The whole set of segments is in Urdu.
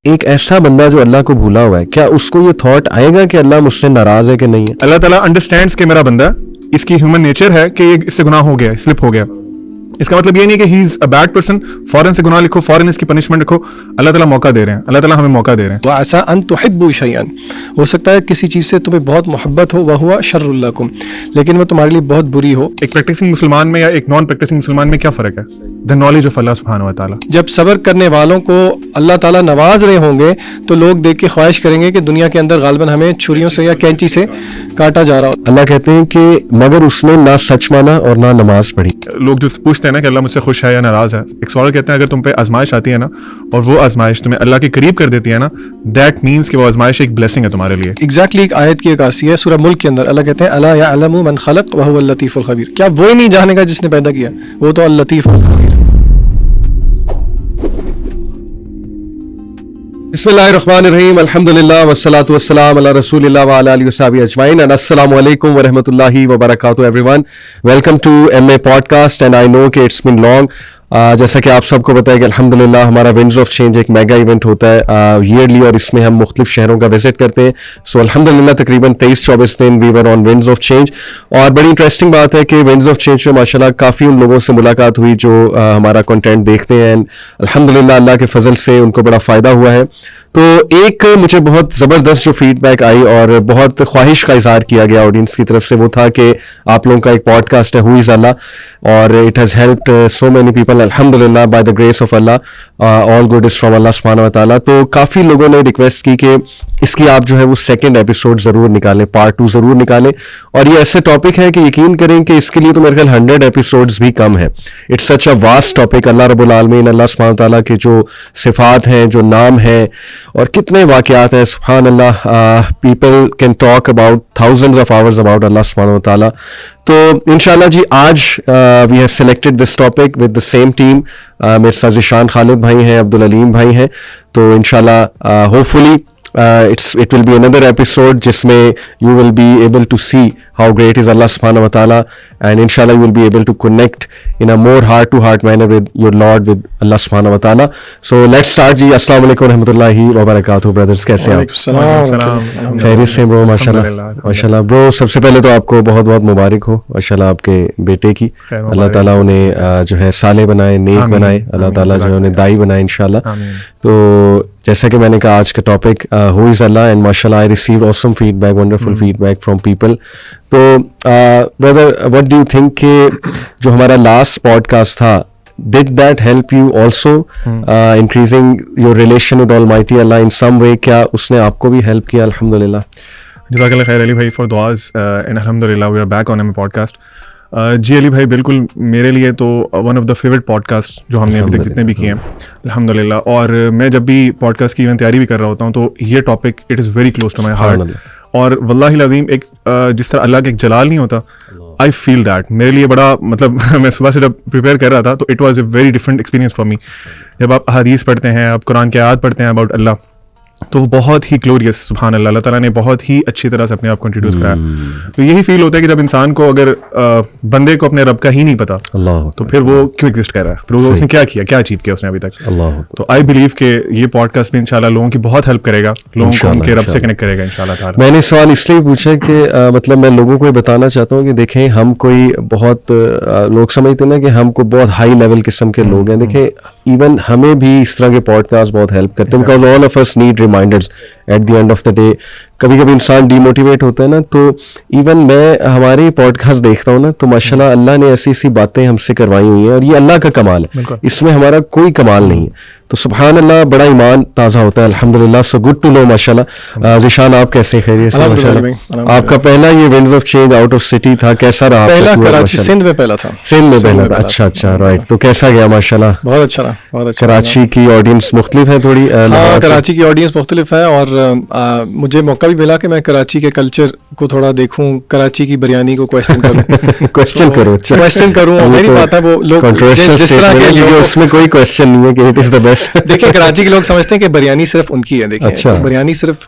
ایک ایسا بندہ جو اللہ کو بھولا ہوا ہے, کیا اس کو یہ تھاٹ آئے گا کہ اللہ مجھ سے ناراض ہے کہ نہیں ہے؟ اللہ تعالیٰ انڈرسٹینڈس کہ میرا بندہ, اس کی ہیومن نیچر ہے کہ یہ اس سے گناہ ہو گیا, سلپ ہو گیا. اس کا مطلب یہ نہیں کہ ہی از اے بیڈ پرسن, فوراً سے گناہ لکھو, فوراً اس کی پنشمنٹ رکھو. اللہ تعالیٰ موقع دے رہے ہیں, اللہ تعالیٰ ہمیں موقع دے رہے ہیں. وَعَسَىٰ أَن تُحِبُّوا شَيْئًا, ہو سکتا ہے کسی چیز سے تمہیں بہت محبت ہو, وَهُوَ شَرٌّ لَكُمْ, لیکن وہ تمہارے لیے بہت بری ہو. ایک پریکٹسنگ مسلمان میں یا ایک نان پریکٹسنگ مسلمان میں کیا فرق ہے؟ دا نالج آف اللہ سبحانہ و تعالیٰ. جب صبر کرنے والوں کو اللہ تعالیٰ نواز رہے ہوں گے تو لوگ دیکھ کے خواہش کریں گے کہ دنیا کے اندر غالباً ہمیں چھریوں سے یا کینچی سے کاٹا جا رہا ہو. اللہ کہتے ہیں کہ مگر اس نے نہ سچ مانا اور نہ نماز پڑھی. لوگ جو پوچھتے ہیں نا کہ اللہ مجھ سے خوش ہے یا ناراض ہے, ایک سوال کہتے ہیں اگر تم پہ آزمائش آتی ہے نا اور وہ آزمائش تمہیں اللہ کے قریب کر دیتی ہے نا, دیٹ مینس کہ وہ آزمائش ایک بلیسنگ ہے تمہارے لیے. ایگزیکٹلی ایک آیت کی عکاسی ہے سورہ ملک کے اندر. اللہ کہتے ہیں الا یعلم من خلق وهو اللطیف الخبیر, کیا وہی نہیں جانے گا جس نے پیدا کیا, وہ تو اللطیف الخبیر. بسم اللہ الرحمن الرحیم, الحمدللہ والصلاۃ والسلام علی رسول اللہ وعلی آلہ وصحبہ اجمعین. السلام علیکم ورحمۃ اللہ وبرکاتہ everyone. Welcome to M A podcast and I know کہ اٹس بین لانگ. جیسا کہ آپ سب کو پتہ ہے کہ الحمدللہ ہمارا ونڈز آف چینج ایک میگا ایونٹ ہوتا ہے ایئرلی, اور اس میں ہم مختلف شہروں کا وزٹ کرتے ہیں. سو الحمدللہ تقریباً 23-24 دن وی ور آن ونڈز آف چینج. اور بڑی انٹرسٹنگ بات ہے کہ ونڈز آف چینج میں ماشاءاللہ کافی ان لوگوں سے ملاقات ہوئی جو ہمارا کنٹینٹ دیکھتے ہیں, الحمدللہ اللہ کے فضل سے ان کو بڑا فائدہ ہوا ہے. تو ایک مجھے بہت زبردست جو فیڈ بیک آئی اور بہت خواہش کا اظہار کیا گیا آڈینس کی طرف سے, وہ تھا کہ آپ لوگوں کا ایک پوڈ کاسٹ ہے ہو از اللہ, اور it has helped so many people الحمدللہ by the grace of Allah, all good is from Allah سبحانہ و تعالیٰ. تو کافی لوگوں نے ریکویسٹ کی کہ اس کی آپ جو ہے وہ سیکنڈ ایپیسوڈ ضرور نکالیں, پارٹ 2 ضرور نکالیں. اور یہ ایسے ٹاپک ہے کہ یقین کریں کہ اس کے لیے تو میرے خیال 100 ایپیسوڈز بھی کم ہے. It's such a vast topic. اللہ رب العالمین, اللہ سبحانہ و تعالیٰ کے جو صفات ہیں, جو نام ہیں, اور کتنے واقعات ہیں سبحان اللہ. People can talk about thousands of hours about Allah سبحانہ و تعالیٰ. تو انشاءاللہ جی آج we have selected this topic with the same team. میرے ساتھ ذیشان خالد بھائی ہیں, عبدالعلیم بھائی ہیں. تو انشاءاللہ hope fully it will be another episode جس میں you will be able to see how great is Allah subhanahu wa ta'ala, and inshallah you will be able to connect in a more heart to heart manner with your Lord, with Allah subhanahu wa ta'ala. So let's start ji. Assalamu alaikum warahmatullahi wabarakatuh brothers, کیسے ہیں آپ؟ خیریت سے bro, ماشاءاللہ ماشاءاللہ bro. سب سے پہلے تو آپ کو بہت بہت مبارک ہو ماشاءاللہ آپ کے بیٹے کی. اللہ تعالیٰ انہیں جو ہے صالح بنائے, نیک بنائے, اللہ تعالیٰ جو ہے انہیں دائی بنائے انشاءاللہ. تو جیسا کہ میں نے کہا آج کا topic who is Allah, and ماشاء اللہ I received awesome feedback, wonderful feedback from people. تو brother what do you think کہ جو ہمارا لاسٹ پوڈ کاسٹ تھا, did that help you also increasing your relation with Almighty Allah in some way? کیا اس نے آپ کو بھی ہیلپ کیا؟ الحمدللہ. جزاک اللہ خیر علی بھائی فار دعاز, اینڈ الحمدللہ we are back on M podcast. جی علی بھائی بالکل میرے لیے تو one of the favourite podcast جو ہم نے ابھی تک جتنے بھی کیے ہیں الحمدللہ. اور میں جب بھی پوڈ کاسٹ کی ایون تیاری بھی کر رہا ہوتا ہوں تو یہ topic it is very close to my heart. اور واللہ العظیم ایک جس طرح اللہ کا ایک جلال نہیں ہوتا, آئی فیل دیٹ میرے لیے بڑا مطلب میں صبح سے جب پریپیئر کر رہا تھا تو it was a very different experience for me. جب آپ احادیث پڑھتے ہیں, آپ قرآن کی آیات پڑھتے ہیں اباؤٹ اللہ, تو وہ بہت ہی گلوریس سبحان اللہ, اللہ تعالیٰ نے بہت ہی اچھی طرح سے اپنے آپ کو انٹروڈیوس کرایا. تو یہی فیل ہوتا ہے کہ جب انسان کو اگر بندے کو اپنے رب کا ہی نہیں پتا تو پھر وہ کیوں ایگزسٹ کر رہا ہے, پھر اس نے کیا کیا, کیا اچیو کیا اس نے ابھی تک. تو آئی بلیو کہ یہ پوڈ کاسٹ بھی انشاءاللہ لوگوں کی بہت ہیلپ کرے گا, لوگوں کو ان کے رب سے کنیکٹ کرے گا انشاءاللہ تعالیٰ. میں نے سوال اس لیے پوچھا کہ مطلب میں لوگوں کو یہ بتانا چاہتا ہوں کہ دیکھیں ہم کوئی بہت لوگ سمجھتے ہیں نا کہ ہم کو بہت ہائی لیول قسم کے لوگ ہیں. دیکھیں ایون ہمیں بھی اس طرح کے پوڈ کاسٹ بہت ہیلپ کرتے ہیں, because all of us need reminders at the end of the day. کبھی کبھی انسان ڈی موٹیویٹ ہوتا ہے نا, تو ایون میں ہمارے پوڈ کاسٹ دیکھتا ہوں نا تو ماشاءاللہ اللہ نے ایسی ایسی باتیں ہم سے کروائی ہوئی ہیں, اور یہ اللہ کا کمال ہے, اس میں ہمارا کوئی کمال نہیں ہے. تو سبحان اللہ بڑا ایمان تازہ ہوتا ہے الحمدللہ. سو گڈ ٹو نو ماشاءاللہ. ذیشان آپ کیسے خیریت سے ماشاءاللہ؟ آپ کا پہلا یہ winds of change out of city تھا, کیسا رہا؟ پہلا کراچی سندھ میں پہلا تھا. سندھ میں پہلا تھا, اچھا اچھا رائٹ. تو کیسا گیا ماشاءاللہ؟ بہت اچھا رہا, بہت اچھا. کراچی کی آڈینس مختلف ہے تھوڑی؟ ہاں کراچی کی آڈینس مختلف ہے, اور مجھے موقع بھی ملا کہ میں کراچی کے کلچر کو تھوڑا دیکھوں, کراچی کی بریانی کو کویسچن کروں. کویسچن کروں میری بات ہے, وہ لوگ جس طرح کے اس میں کوئی کویسچن نہیں ہے کہ اٹ از دا بیسٹ. دیکھیں کراچی کے لوگ سمجھتے ہیں کہ بریانی صرف ان کی ہے. دیکھیں بریانی صرف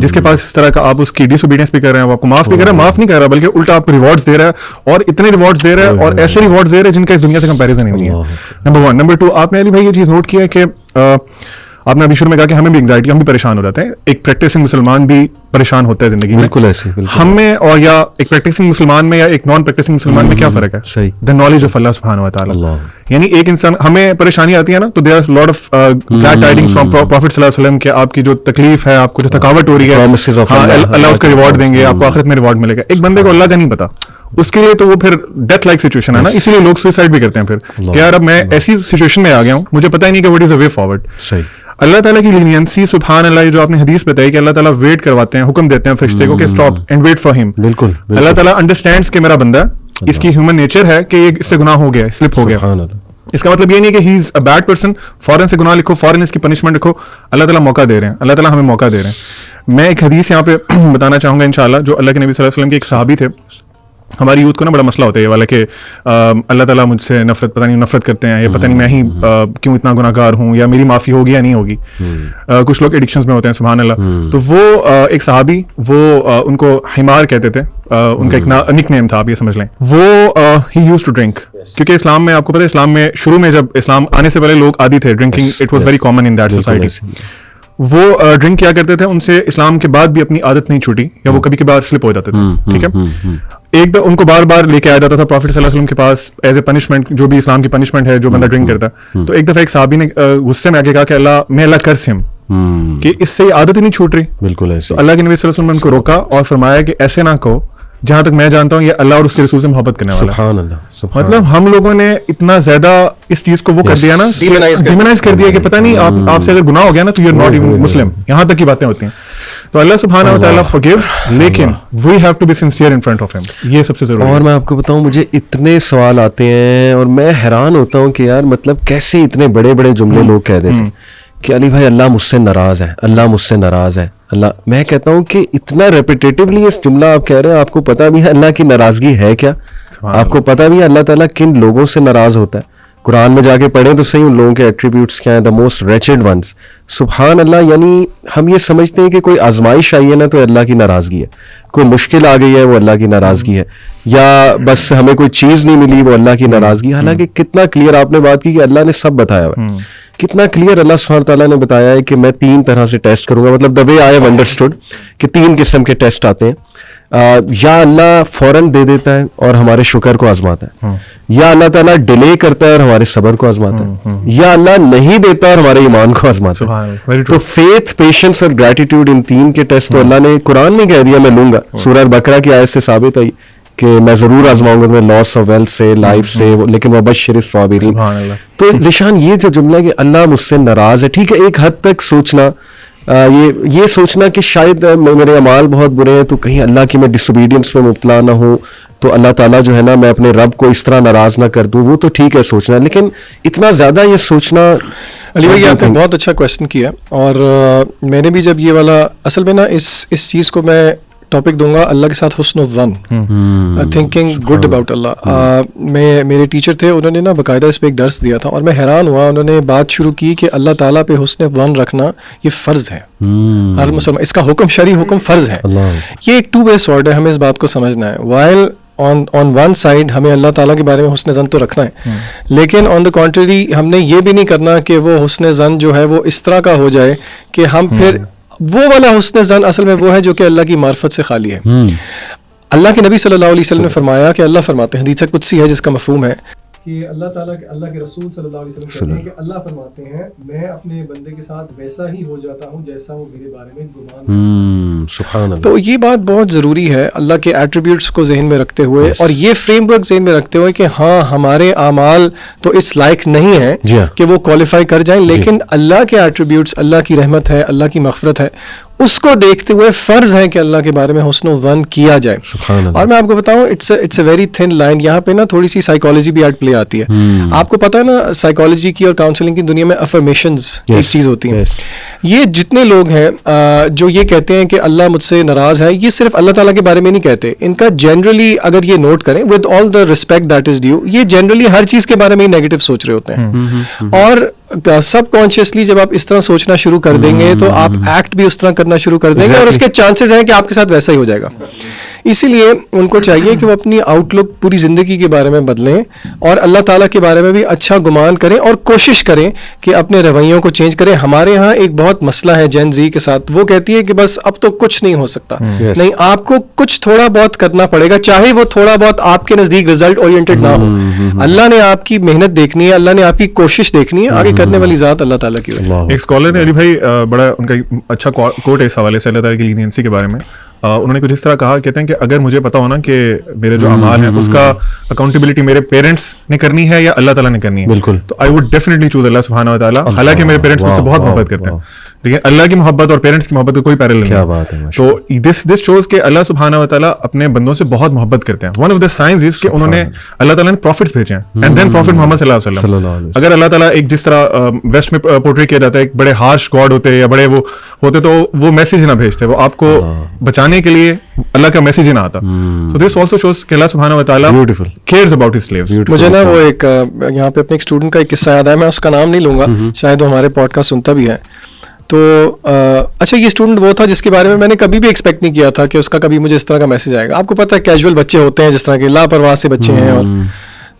جس کے پاس اس طرح کا آپ اس کی ڈس اوبیڈینس بھی کر رہے ہیں, وہ آپ کو معاف بھی کر رہا ہے, معاف نہیں کر رہا بلکہ الٹا آپ کو ریوارڈز دے رہا ہے, اور اتنے ریوارڈز دے رہا ہے اور ایسے ریوارڈز دے رہا ہے جن کا اس دنیا سے کمپیریزن ہی نہیں ہے. نمبر 1. نمبر 2, آپ نے علی بھائی یہ چیز نوٹ کیا ہے کہ آپ نے ابھی شروع میں کہا کہ ہمیں بھی انگزائٹی, ہم بھی پریشان ہو جاتے ہیں. ایک پریکٹسنگ مسلمان بھی پریشان ہوتا ہے زندگی میں, بالکل ایسے ہم میں اور یا ایک پریکٹسنگ مسلمان میں یا ایک نان پریکٹسنگ مسلمان میں کیا فرق ہے؟ صحیح, دا نالج آف اللہ سبحانہ و تعالیٰ. یعنی ایک انسان, ہمیں پریشانی آتی ہے نا, تو there are lot of glad tidings from prophet صلی اللہ علیہ وسلم کہ آپ کی جو تکلیف ہے, آپ کو جو تھکاوٹ ہو رہی ہے, اللہ اس کا ریوارڈ دیں گے, آپ کو آخرت میں ریوارڈ ملے گا. ایک بندے کو اللہ کا نہیں پتا, اس کے لیے تو وہ پھر ڈیتھ لائک سچویشن ہے نا, اسی لیے لوگ سوئسائڈ بھی کرتے ہیں پھر کہ یار اب میں ایسی سچویشن میں آ گیا ہوں, مجھے پتا ہی نہیں کہ what is a way forward. صحیح. اللہ تعالیٰ کی لینینسی سبحان اللہ, جو آپ نے حدیث بتائی کہ اللہ تعالیٰ ویٹ کرواتے ہیں, حکم دیتے ہیں فرشتے کو کہ اسٹاپ اینڈ ویٹ فار ہم. بالکل. اللہ تعالیٰ انڈرسٹینڈس کہ میرا بندہ, اس کی ہیومن نیچر ہے کہ یہ اس سے گناہ ہو گیا, سلپ ہو گیا. اس کا مطلب یہ نہیں کہ ہی از اے بیڈ پرسن, فوراً سے گناہ لکھو, فوراً اس کی پنشمنٹ لکھو. اللہ تعالیٰ موقع دے رہے ہیں, اللہ تعالیٰ ہمیں موقع دے رہے ہیں. میں ایک حدیث یہاں پہ بتانا چاہوں گا انشاءاللہ, جو اللہ کے نبی صلی اللہ علیہ وسلم کے ایک صحابی تھے. ہماری یوتھ کو نا بڑا مسئلہ ہوتا ہے یہ والا کہ اللہ تعالیٰ مجھ سے نفرت, پتہ نہیں نفرت کرتے ہیں, یا پتہ نہیں میں ہی کیوں اتنا گناہ گار ہوں, یا میری معافی ہوگی یا نہیں ہوگی. کچھ لوگ ایڈکشنز میں ہوتے ہیں سبحان اللہ. تو وہ ایک صحابی, وہ ان کو حمار کہتے تھے, ان کا ایک نک نیم تھا, آپ یہ سمجھ لیں. وہ ہی یوز ٹو ڈرنک, کیونکہ اسلام میں آپ کو پتہ ہے, اسلام میں شروع میں جب اسلام آنے سے پہلے لوگ عادی تھے drinking, it was very common in that society. وہ ڈرنک کیا کرتے تھے, ان سے اسلام کے بعد بھی اپنی عادت نہیں چھوٹی, یا وہ کبھی کبھار سلپ ہو جاتے تھے. ٹھیک ہے, ایک ان کو بار بار لے کے آیا جاتا تھا پروفیٹ صلی اللہ علیہ وسلم کے پاس ایز اے پنشمنٹ, جو بھی اسلام کی پنشمنٹ ہے جو بندہ ڈرنک کرتا ہے. تو ایک دفعہ ایک صحابی نے غصے میں آ کے کہا کہ اللہ, میں اللہ کرس ہم, کہ اس سے عادت ہی نہیں چھوٹ رہی. بالکل ایسے. اللہ کے نبی صلی اللہ علیہ وسلم نے ان کو روکا اور فرمایا کہ ایسے نہ کہو, جہاں تک میں جانتا ہوں یہ اللہ اور اس کے رسول سے محبت کرنے والا. سبحان اللہ. مطلب ہم لوگوں نے اتنا زیادہ اس چیز کو وہ کر دیا نا, ڈیمونائز کر دیا کہ پتہ نہیں آپ سے اگر گناہ ہو گیا نا تو یو آر ناٹ ایون مسلم, یہاں تک کی باتیں ہوتی ہیں. تو اللہ سبحانہ و تعالیٰ forgives, لیکن we have to be sincere in front of him, یہ سب سے ضروری ہے. اور میں آپ کو بتاؤں, مجھے اتنے سوال آتے ہیں اور میں حیران ہوتا ہوں کہ یار مطلب کیسے اتنے بڑے بڑے جملے لوگ کہہ دیتے ہیں کہ علی بھائی اللہ مجھ سے ناراض ہے, اللہ مجھ سے ناراض ہے, اللہ. میں کہتا ہوں کہ اتنا ریپیٹیٹیولی اس جملہ آپ کہہ رہے ہیں, آپ کو پتہ بھی ہے اللہ کی ناراضگی ہے کیا, آپ کو پتہ بھی ہے اللہ تعالیٰ کن لوگوں سے ناراض ہوتا ہے. قرآن میں جا کے پڑھیں تو صحیح ان لوگوں کے ایٹریبیوٹس کیا ہیں, دا موسٹ ریچڈ ونس. سبحان اللہ. یعنی ہم یہ سمجھتے ہیں کہ کوئی آزمائش آئی ہے نا تو اللہ کی ناراضگی ہے, کوئی مشکل آ گئی ہے وہ اللہ کی ناراضگی ہے, یا بس ہمیں کوئی چیز نہیں ملی وہ اللہ کی ناراضگی ہے. حالانکہ کتنا کلیئر آپ نے بات کی کہ اللہ نے سب بتایا ہوا ہے, کتنا کلیئر اللہ سبحانہ تعالیٰ نے بتایا ہے کہ میں 3 طرح سے ٹیسٹ کروں گا. مطلب the way I have understood کہ 3 قسم کے ٹیسٹ آتے ہیں. یا اللہ فوراً دے دیتا ہے اور ہمارے شکر کو آزماتا ہے, یا اللہ تعالیٰ ڈیلے کرتا ہے اور ہمارے صبر کو آزماتا ہے, یا اللہ نہیں دیتا اور ہمارے ایمان کو آزماتا ہے. تو فیتھ, پیشنس اور گریٹیٹیوڈ, ان 3 کے ٹیسٹ تو اللہ نے قرآن میں کہہ دیا میں لوں گا. سورہ بقرہ کی آیت سے ثابت ہے کہ میں ضرور آزماؤں گا, میں لاس آف ویلتھ سے, لائف سے, لیکن وبشر الصابرین. تو ذیشان یہ جو جملہ ہے کہ اللہ مجھ سے ناراض ہے, ٹھیک ہے, ایک حد تک سوچنا, یہ سوچنا کہ شاید میرے اعمال بہت برے ہیں تو کہیں اللہ کی میں ڈس اوبیڈینس میں مبتلا نہ ہوں, تو اللہ تعالیٰ جو ہے نا میں اپنے رب کو اس طرح ناراض نہ کر دوں, وہ تو ٹھیک ہے سوچنا. لیکن اتنا زیادہ یہ سوچنا. علی بھائی آپ نے بہت اچھا کویشچن کیا, اور میں نے بھی جب یہ والا, اصل میں نا اس چیز کو میں ٹاپک دوں گا اللہ کے ساتھ حسن الظن, تھنکنگ گڈ اباؤٹ اللہ. میرے ٹیچر تھے, انہوں نے نا باقاعدہ اس پہ ایک درس دیا تھا, اور میں حیران ہوا. انہوں نے بات شروع کی کہ اللہ تعالیٰ پہ حسن ظن رکھنا یہ فرض ہے ہر مسلمان, اس کا حکم شرعی حکم فرض ہے. یہ ایک 2 way sword ہے, ہمیں اس بات کو سمجھنا ہے. وائل on one side ہمیں اللہ تعالیٰ کے بارے میں حسن ظن تو رکھنا ہے, لیکن on the contrary ہم نے یہ بھی نہیں کرنا کہ وہ حسن ظن جو ہے وہ اس طرح کا ہو جائے کہ ہم پھر وہ والا حسن ظن اصل میں وہ ہے جو کہ اللہ کی معرفت سے خالی ہے. اللہ کے نبی صلی اللہ علیہ وسلم نے فرمایا کہ اللہ فرماتے ہیں, حدیث قدسی ہے جس کا مفہوم ہے کہ اللہ تعالیٰ اللہ کے رسول صلی اللہ علیہ وسلم کہتے ہیں کہ اللہ فرماتے ہیں میں اپنے بندے کے ساتھ ویسا ہی ہو جاتا ہوں جیسا وہ میرے بارے میں گمان. سبحان اللہ. تو یہ بات بہت ضروری ہے اللہ کے ایٹریبیوٹس کو ذہن میں رکھتے ہوئے, اور یہ فریم ورک ذہن میں رکھتے ہوئے کہ ہاں ہمارے اعمال تو اس لائق نہیں ہیں کہ وہ کوالیفائی کر جائیں, لیکن اللہ کے ایٹریبیوٹس, اللہ کی رحمت ہے, اللہ کی مغفرت ہے, اس کو دیکھتے ہوئے فرض ہے کہ اللہ کے بارے میں حسن و ظن کیا جائے. اور میں آپ کو بتاؤں it's a very thin line. یہاں پہ نا تھوڑی سی سائیکالوجی بھی ایٹ پلے آتی ہے. آپ کو پتا ہے نا سائیکالوجی کی اور کاؤنسلنگ کی دنیا میں افرمیشنز ایک چیز ہوتی ہیں. یہ جتنے لوگ ہیں جو یہ کہتے ہیں کہ اللہ مجھ سے ناراض ہے, یہ صرف اللہ تعالیٰ کے بارے میں نہیں کہتے. ان کا جنرلی اگر یہ نوٹ کریں with all the respect that is due, یہ جنرلی ہر چیز کے بارے میں ہی نیگیٹو سوچ رہے ہوتے ہیں. اور سب کانشیسلی جب آپ اس طرح سوچنا شروع کر دیں گے تو آپ ایکٹ بھی اس طرح کرنا شروع کر دیں گے, اور اس کے چانسز ہیں کہ آپ کے ساتھ ویسا ہی ہو جائے گا. اسی لیے ان کو چاہیے کہ وہ اپنی آؤٹ لک پوری زندگی کے بارے میں بدلیں اور اللہ تعالیٰ کے بارے میں بھی اچھا گمان کریں اور کوشش کریں کہ اپنے رویوں کو چینج کریں. ہمارے ہاں ایک بہت مسئلہ ہے جین زی کے ساتھ, وہ کہتی ہے کہ بس اب تو کچھ نہیں ہو سکتا. نہیں, آپ کو کچھ تھوڑا بہت کرنا پڑے گا, چاہے وہ تھوڑا بہت آپ کے نزدیک رزلٹ اورینٹڈ نہ ہو. اللہ نے آپ کی محنت دیکھنی ہے, اللہ نے آپ کی کوشش دیکھنی ہے, آگے کرنے والی ذات اللہ تعالیٰ کی. ایک اسکالر نے علی بھائی بڑا ان کا اچھا کوٹ ہے اس حوالے سے اللہ تعالیٰ کی لینینسی کے بارے میں. انہوں نے کچھ اس طرح کہا, کہتے ہیں کہ اگر مجھے پتا ہونا کہ میرے جو اعمال ہیں اس کا اکاؤنٹیبلٹی میرے پیرنٹس نے کرنی ہے یا اللہ تعالیٰ نے کرنی ہے, بالکل, تو آئی ووڈ ڈیفینیٹلی چوز اللہ سبحانہ و تعالیٰ. حالانکہ میرے پیرنٹس مجھ سے بہت محبت کرتے ہیں, لیکن اللہ کی محبت اور پیرنٹس کی محبت کا کوئی پیرلل نہیں. تو دس شوز کہ اللہ سبحانہ و تعالیٰ اپنے بندوں سے بہت محبت کرتے ہیں. ون آف دا سائنز از کہ انہوں نے اللہ تعالیٰ نے پروفٹس بھیجے ہیں, اینڈ دین پروفٹ محمد صلی اللہ علیہ وسلم. اگر اللہ تعالیٰ ایک جس طرح ویسٹ میں پورٹری کیا جاتا ہے ایک بڑے ہارش گاڈ ہوتے یا بڑے وہ ہوتے تو وہ میسج نہ بھیجتے, وہ آپ کو بچانے کے لیے اللہ کا میسج ہی نہ آتا. سو دس آلسو شوز کہ اللہ سبحانہ و تعالیٰ کیئرز اباؤٹ ہز سلیوز. مجھے نا وہ ایک یہاں پہ اپنے ایک اسٹوڈنٹ کا ایک قصہ یاد ہے, میں اس کا نام نہیں لوں گا, شاید وہ ہمارے پوڈ کاسٹ سنتا بھی ہے. تو اچھا, یہ اسٹوڈنٹ وہ تھا جس کے بارے میں نے کبھی بھی ایکسپیکٹ نہیں کیا تھا کہ اس کا کبھی مجھے اس طرح کا میسج آئے گا. آپ کو پتہ ہے کیجول بچے ہوتے ہیں جس طرح کے لاپرواہ سے بچے ہیں, اور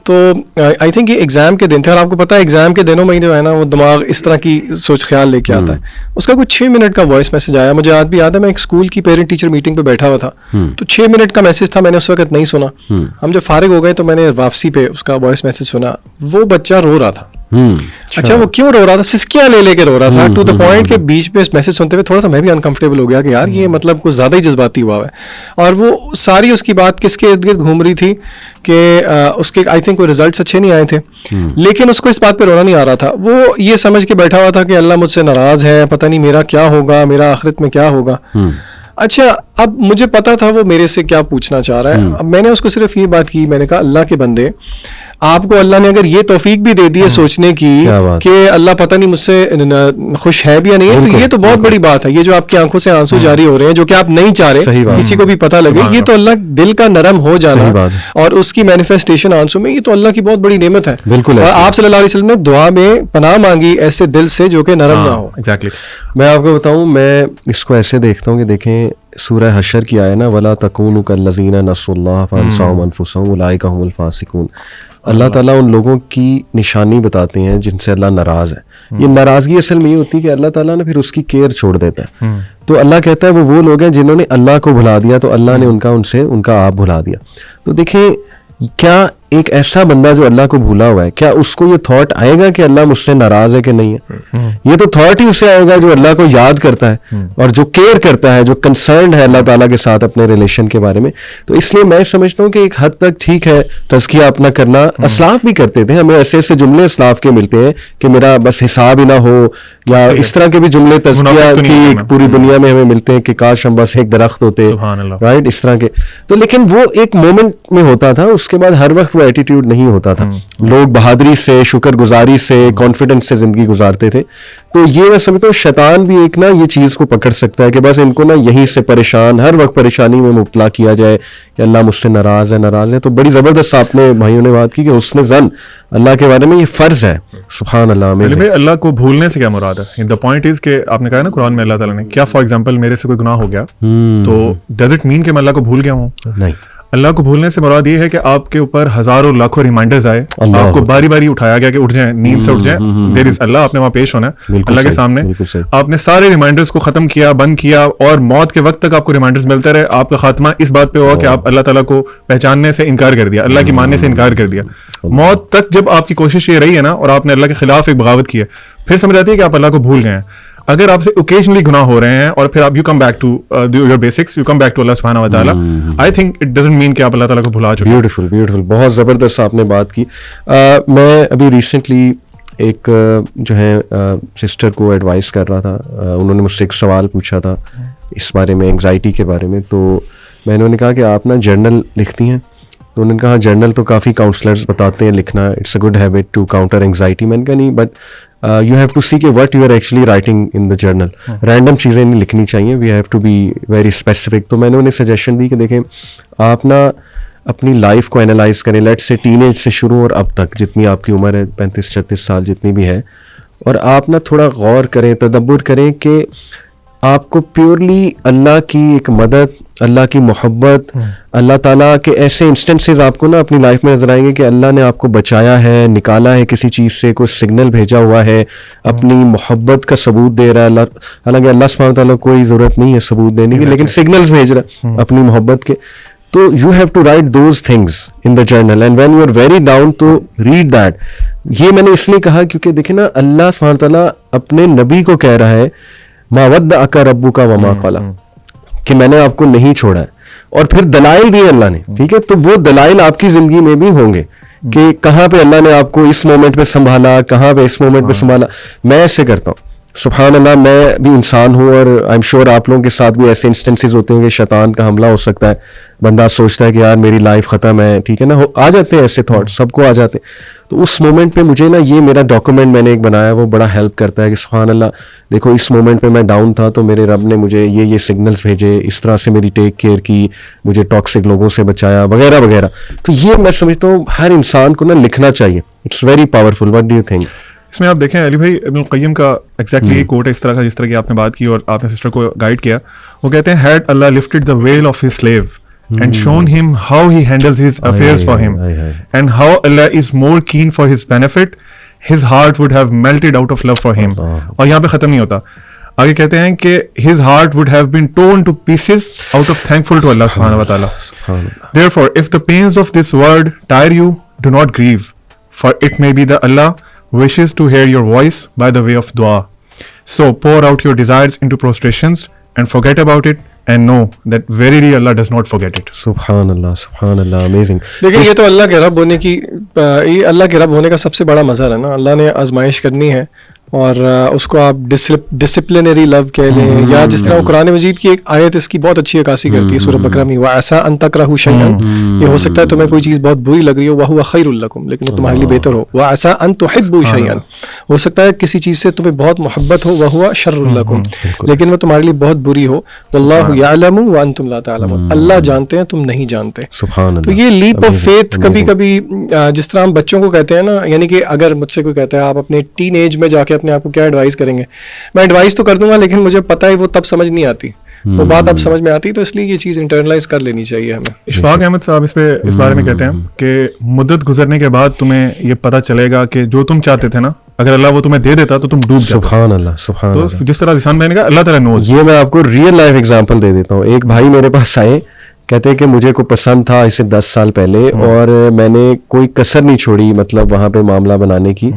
تو آئی تھنک یہ ایگزام کے دن تھے, اور آپ کو پتہ ہے ایگزام کے دنوں میں جو ہے نا وہ دماغ اس طرح کی سوچ خیال لے کے آتا ہے. اس کا کچھ 6 منٹ کا وائس میسج آیا, مجھے آج بھی یاد ہے, میں ایک اسکول کی پیرنٹ ٹیچر میٹنگ پہ بیٹھا ہوا تھا, تو 6 منٹ کا میسج تھا, میں نے اس وقت نہیں سنا. ہم جب فارغ ہو گئے تو میں نے واپسی پہ اس کا وائس میسج سنا. وہ بچہ رو رہا تھا. اچھا, وہ کیوں رو رہا تھا؟ سسکیاں لے کے رو رہا تھا, ٹو دا پوائنٹ کہ بیچ پہ میسج سنتے ہوئے تھوڑا سا میں بھی انکمفرٹیبل ہو گیا کہ یار یہ مطلب کچھ زیادہ ہی جذباتی ہوا ہے. اور وہ ساری اس کی بات کس کے ارد گرد گھوم رہی تھی کہ اس کے آئی تھنک وہ ریزلٹس اچھے نہیں آئے تھے, لیکن اس کو اس بات پہ رونا نہیں آ رہا تھا. وہ یہ سمجھ کے بیٹھا ہوا تھا کہ اللہ مجھ سے ناراض ہے, پتہ نہیں میرا کیا ہوگا, میرا آخرت میں کیا ہوگا. اچھا, اب مجھے پتا تھا وہ میرے سے کیا پوچھنا چاہ رہا ہے. اب میں نے اس کو صرف یہ بات کی, میں نے کہا اللہ کے بندے, آپ کو اللہ نے اگر یہ توفیق بھی دے دی ہے سوچنے کی کہ اللہ پتہ نہیں مجھ سے خوش ہے بھی یا نہیں ہے, تو یہ تو بہت بڑی بات ہے. یہ جو آپ کی آنکھوں سے آنسو جاری ہو رہے ہیں جو کہ آپ نہیں چاہ رہے کسی کو بھی پتہ لگے, یہ تو اللہ دل کا نرم ہو جانا اور اس کی مینیفیسٹیشن آنسو میں, یہ تو اللہ کی بہت بڑی نعمت ہے. اور آپ صلی اللہ علیہ وسلم نے دعا میں پناہ مانگی ایسے دل سے جو کہ نرم نہ ہو. ایگزیکٹلی. میں آپ کو بتاؤں, میں اس کو ایسے دیکھتا ہوں کہ دیکھیں سورہ حشر کی آئے نا, وَلَا تَكُونُوا كَالَّذِينَ نَسُوا اللَّهَ فَأَنسَاهُمْ أَنفُسَهُمْ أُولَٰئِكَ هُمُ الْفَاسِقُونَ. اللہ تعالیٰ ان لوگوں کی نشانی بتاتے ہیں جن سے اللہ ناراض ہے. یہ ناراضگی اصل میں یہ ہوتی ہے کہ اللہ تعالیٰ نے پھر اس کی کیئر چھوڑ دیتا ہے. تو اللہ کہتا ہے وہ لوگ ہیں جنہوں نے اللہ کو بھلا دیا تو اللہ نے ان کا آپ بھلا دیا. تو دیکھیں, کیا ایک ایسا بندہ جو اللہ کو بھولا ہوا ہے, کیا اس کو یہ تھاٹ آئے گا کہ اللہ مجھ سے ناراض ہے کہ نہیں ہے؟ یہ تو تھاٹ ہی اسے آئے گا جو اللہ کو یاد کرتا ہے اور جو کیئر کرتا ہے, جو کنسرنڈ ہے اللہ تعالیٰ کے ساتھ اپنے ریلیشن کے بارے میں. تو اس لیے میں سمجھتا ہوں کہ ایک حد تک ٹھیک ہے تزکیہ اپنا کرنا. اسلاف بھی کرتے تھے, ہمیں ایسے ایسے جملے اسلاف کے ملتے ہیں کہ میرا بس حساب ہی نہ ہو, یا اس طرح کے بھی جملے تزکیہ کی ایک پوری دنیا میں ہمیں ملتے ہیں کہ کاش ہم بس ایک درخت ہوتے, رائٹ, اس طرح کے. تو لیکن وہ ایک مومنٹ میں ہوتا تھا, اس کے بعد ہر وقت وہ ایٹیٹیوڈ نہیں ہوتا تھا. لوگ بہادری سے, شکر گزاری سے, کانفیڈنس سے زندگی گزارتے تھے. تو یہ میں سمجھتا ہوں شیطان بھی ایک نا یہ چیز کو پکڑ سکتا ہے کہ بس ان کو نا یہیں سے پریشان, ہر وقت پریشانی میں مبتلا کیا جائے کہ اللہ مجھ سے ناراض ہے. تو بڑی زبردست آپ نے بھائیوں نے بات کی کہ حسن ظن اللہ کے بارے میں یہ فرض ہے. سبحان اللہ. میں اللہ کو بھولنے سے کیا مراد ہے؟ دا پوائنٹ از کہ آپ نے کہا نا قرآن میں اللہ تعالیٰ نے کیا, فار ایگزامپل میرے سے کوئی گناہ ہو گیا تو ڈز اٹ مین کہ میں اللہ کو بھول گیا ہوں؟ نہیں. اللہ کو بھولنے سے مراد یہ ہے کہ آپ کے اوپر ہزاروں لاکھوں ریمائنڈرز آئے, آپ کو باری باری اٹھایا گیا کہ اٹھ جائیں, نیند سے اٹھ جائیں, دیر از اللہ, آپ نے وہاں پیش ہونا ہے اللہ کے سامنے. آپ نے سارے ریمائنڈرز کو ختم کیا, بند کیا, اور موت کے وقت تک آپ کو ریمائنڈرز ملتے رہے. آپ کا خاتمہ اس بات پہ ہوا کہ آپ اللہ تعالیٰ کو پہچاننے سے انکار کر دیا, اللہ کی ماننے سے انکار کر دیا. موت تک جب آپ کی کوشش یہ رہی ہے نا, اور آپ نے اللہ کے خلاف ایک بغاوت کی ہے, پھر سمجھ آتی ہے کہ آپ اللہ کو بھول گئے ہیں. اگر آپ سے اوکیجنلی گناہ ہو رہے ہیں اور پھر آپ you come back to your basics, you come back to Allah سبحانہ و تعالیٰ, I think it doesn't mean کہ آپ اللہ تعالیٰ کو بھلا چکے. بیوٹیفل, بہت زبردست آپ نے بات کی. میں ابھی ریسنٹلی ایک جو ہے سسٹر کو ایڈوائز کر رہا تھا, انہوں نے مجھ سے ایک سوال پوچھا تھا اس بارے میں, انگزائٹی کے بارے میں. تو میں نے کہا کہ آپ نا جرنل لکھتی ہیں؟ تو انہوں نے کہا جرنل تو کافی کاؤنسلرز بتاتے ہیں لکھنا, it's a good habit to counter anxiety. میں نے کہا نہیں, but you have to see کہ what you are actually writing in the journal. Random چیزیں نہیں لکھنی چاہیے, we have to be very specific. تو میں نے انہیں سجیشن دی کہ دیکھیں آپ نا اپنی لائف کو انالائز کریں, لیٹ سے ٹین ایج سے شروع اور اب تک جتنی آپ کی عمر ہے, 35-36 سال جتنی بھی ہے, اور آپ نا تھوڑا غور کریں, تدبر کریں کہ آپ کو پیورلی اللہ کی ایک مدد, اللہ کی محبت, اللہ تعالیٰ کے ایسے انسٹنسز آپ کو نا اپنی لائف میں نظر آئیں گے کہ اللہ نے آپ کو بچایا ہے, نکالا ہے کسی چیز سے, کوئی سگنل بھیجا ہوا ہے, اپنی محبت کا ثبوت دے رہا ہے اللہ. حالانکہ اللہ سبحانہ وتعالیٰ کوئی ضرورت نہیں ہے ثبوت دینے کی, لیکن سگنلز بھیج رہا ہے اپنی محبت کے. تو you have to write those things in the journal and when you are very down تو ریڈ دیٹ. یہ میں نے اس لیے کہا کیونکہ دیکھیں نا اللہ سبحانہ وتعالیٰ اپنے نبی کو کہہ رہا ہے ما ودعک ربک وما قلی, کہ میں نے آپ کو نہیں چھوڑا ہے, اور پھر دلائل دیے اللہ نے. ٹھیک ہے, تو وہ دلائل آپ کی زندگی میں بھی ہوں گے کہ کہاں پہ اللہ نے آپ کو اس مومنٹ پہ سنبھالا, کہاں پہ اس مومنٹ پہ سنبھالا. میں ایسے کرتا ہوں, سبحان اللہ, میں بھی انسان ہوں اور آئی ایم شیور آپ لوگوں کے ساتھ بھی ایسے انسٹنسز ہوتے ہیں کہ شیطان کا حملہ ہو سکتا ہے, بندہ سوچتا ہے کہ یار میری لائف ختم ہے, ٹھیک ہے نا, آ جاتے ہیں ایسے تھاٹ, سب کو آ جاتے ہیں. تو اس مومنٹ پہ مجھے نا یہ میرا ڈاکومنٹ میں نے ایک بنایا, وہ بڑا ہیلپ کرتا ہے کہ سبحان اللہ دیکھو اس مومنٹ پہ میں ڈاؤن تھا تو میرے رب نے مجھے یہ سگنلز بھیجے, اس طرح سے میری ٹیک کیئر کی, مجھے ٹاکسک لوگوں سے بچایا وغیرہ وغیرہ. تو یہ میں سمجھتا ہوں ہر انسان کو نا لکھنا چاہیے, it's very powerful. What do you think? اس میں آپ دیکھیں علی بھائی, ابن القیم کا ایگزیکٹلی یہ کوٹ ہے اس طرح کا جس طرح کی آپ نے بات کی اور آپ نے سسٹر کو گائیڈ کیا. وہ کہتے ہیں had Allah lifted the veil of his slave and shown him how he handles his affairs for him and how Allah is more keen for his benefit, his heart would have melted out of love for him. اور یہاں پہ ختم نہیں ہوتا, آگے کہتے ہیں کہ his heart would have been torn to pieces out of thankful to Allah subhanahu wa ta'ala. Therefore, if the pains of this world tire you, do not grieve, for it may be that Allah wishes to hear your voice by the way of dua. So pour out your desires into prostrations and forget about it and know that verily Allah does not forget it. سبحان اللہ, سبحان اللہ, امیزنگ. لیکن یہ تو اللہ کے رب ہونے کی, یہ اللہ کے رب ہونے کا سب سے بڑا مظہر ہے نا. اللہ نے آزمائش کرنی ہے اور اس کو آپ ڈسپلنری لو کہہ لیں, یا جس طرح قرآن مجید کی ایک آیت اس کی بہت اچھی عکاسی کرتی ہے سورہ بقرہ میں, وَعَسَىٰ أَن تَكْرَهُوا شَيْئًا, یہ ہو سکتا ہے تمہیں کوئی چیز بہت بری لگ رہی ہو, وَهُوَ خَيْرٌ لَكُمْ, لیکن وہ تمہارے لیے بہتر ہو. وَعَسَىٰ أَن تُحِبُّوا شَيْئًا, ہو سکتا ہے کسی چیز سے تمہیں بہت محبت ہو, وَهُوَ شَرٌ لَكُمْ, لیکن وہ تمہارے لیے بہت بری ہو. وَاللَّهُ يَعْلَمُ وَأَنْتُمْ لَا تَعْلَمُونَ, اللہ جانتے ہیں تم نہیں جانتے. تو یہ لیپ آف فیتھ کبھی کبھی جس طرح ہم بچوں کو کہتے ہیں نا, یعنی کہ اگر مجھ سے کوئی کہتا ہے آپ اپنے ٹین ایج میں جا کے اپنے آپ کو کیا ایڈوائز کریں گے, میں ایڈوائز تو کر دوں گا لیکن مجھے پتہ ہے وہ تب سمجھ نہیں آتی, وہ بات اب سمجھ میں آتی, تو اس لیے یہ چیز انٹرنلائز کر لینی چاہیے ہمیں. اشفاق احمد صاحب اس بارے میں کہتے ہیں کہ مدت گزرنے کے بعد تمہیں یہ پتہ چلے گا کہ جو تم چاہتے تھے نا, اگر اللہ وہ تمہیں دے دیتا تو تم ڈوب جاتے. سبحان اللہ, سبحان اللہ. تو جس طرح ذیشان بھائی نے کہا اللہ تعالیٰ نوز. یہ میں آپ کو ریئل لائف ایگزامپل دے دیتا ہوں. ایک بھائی میرے پاس آئے, کہتے کہ مجھے کو پسند تھا اسے 10 سال پہلے, اور میں نے کوئی کسر نہیں چھوڑی مطلب وہاں پہ معاملہ بنانے کی.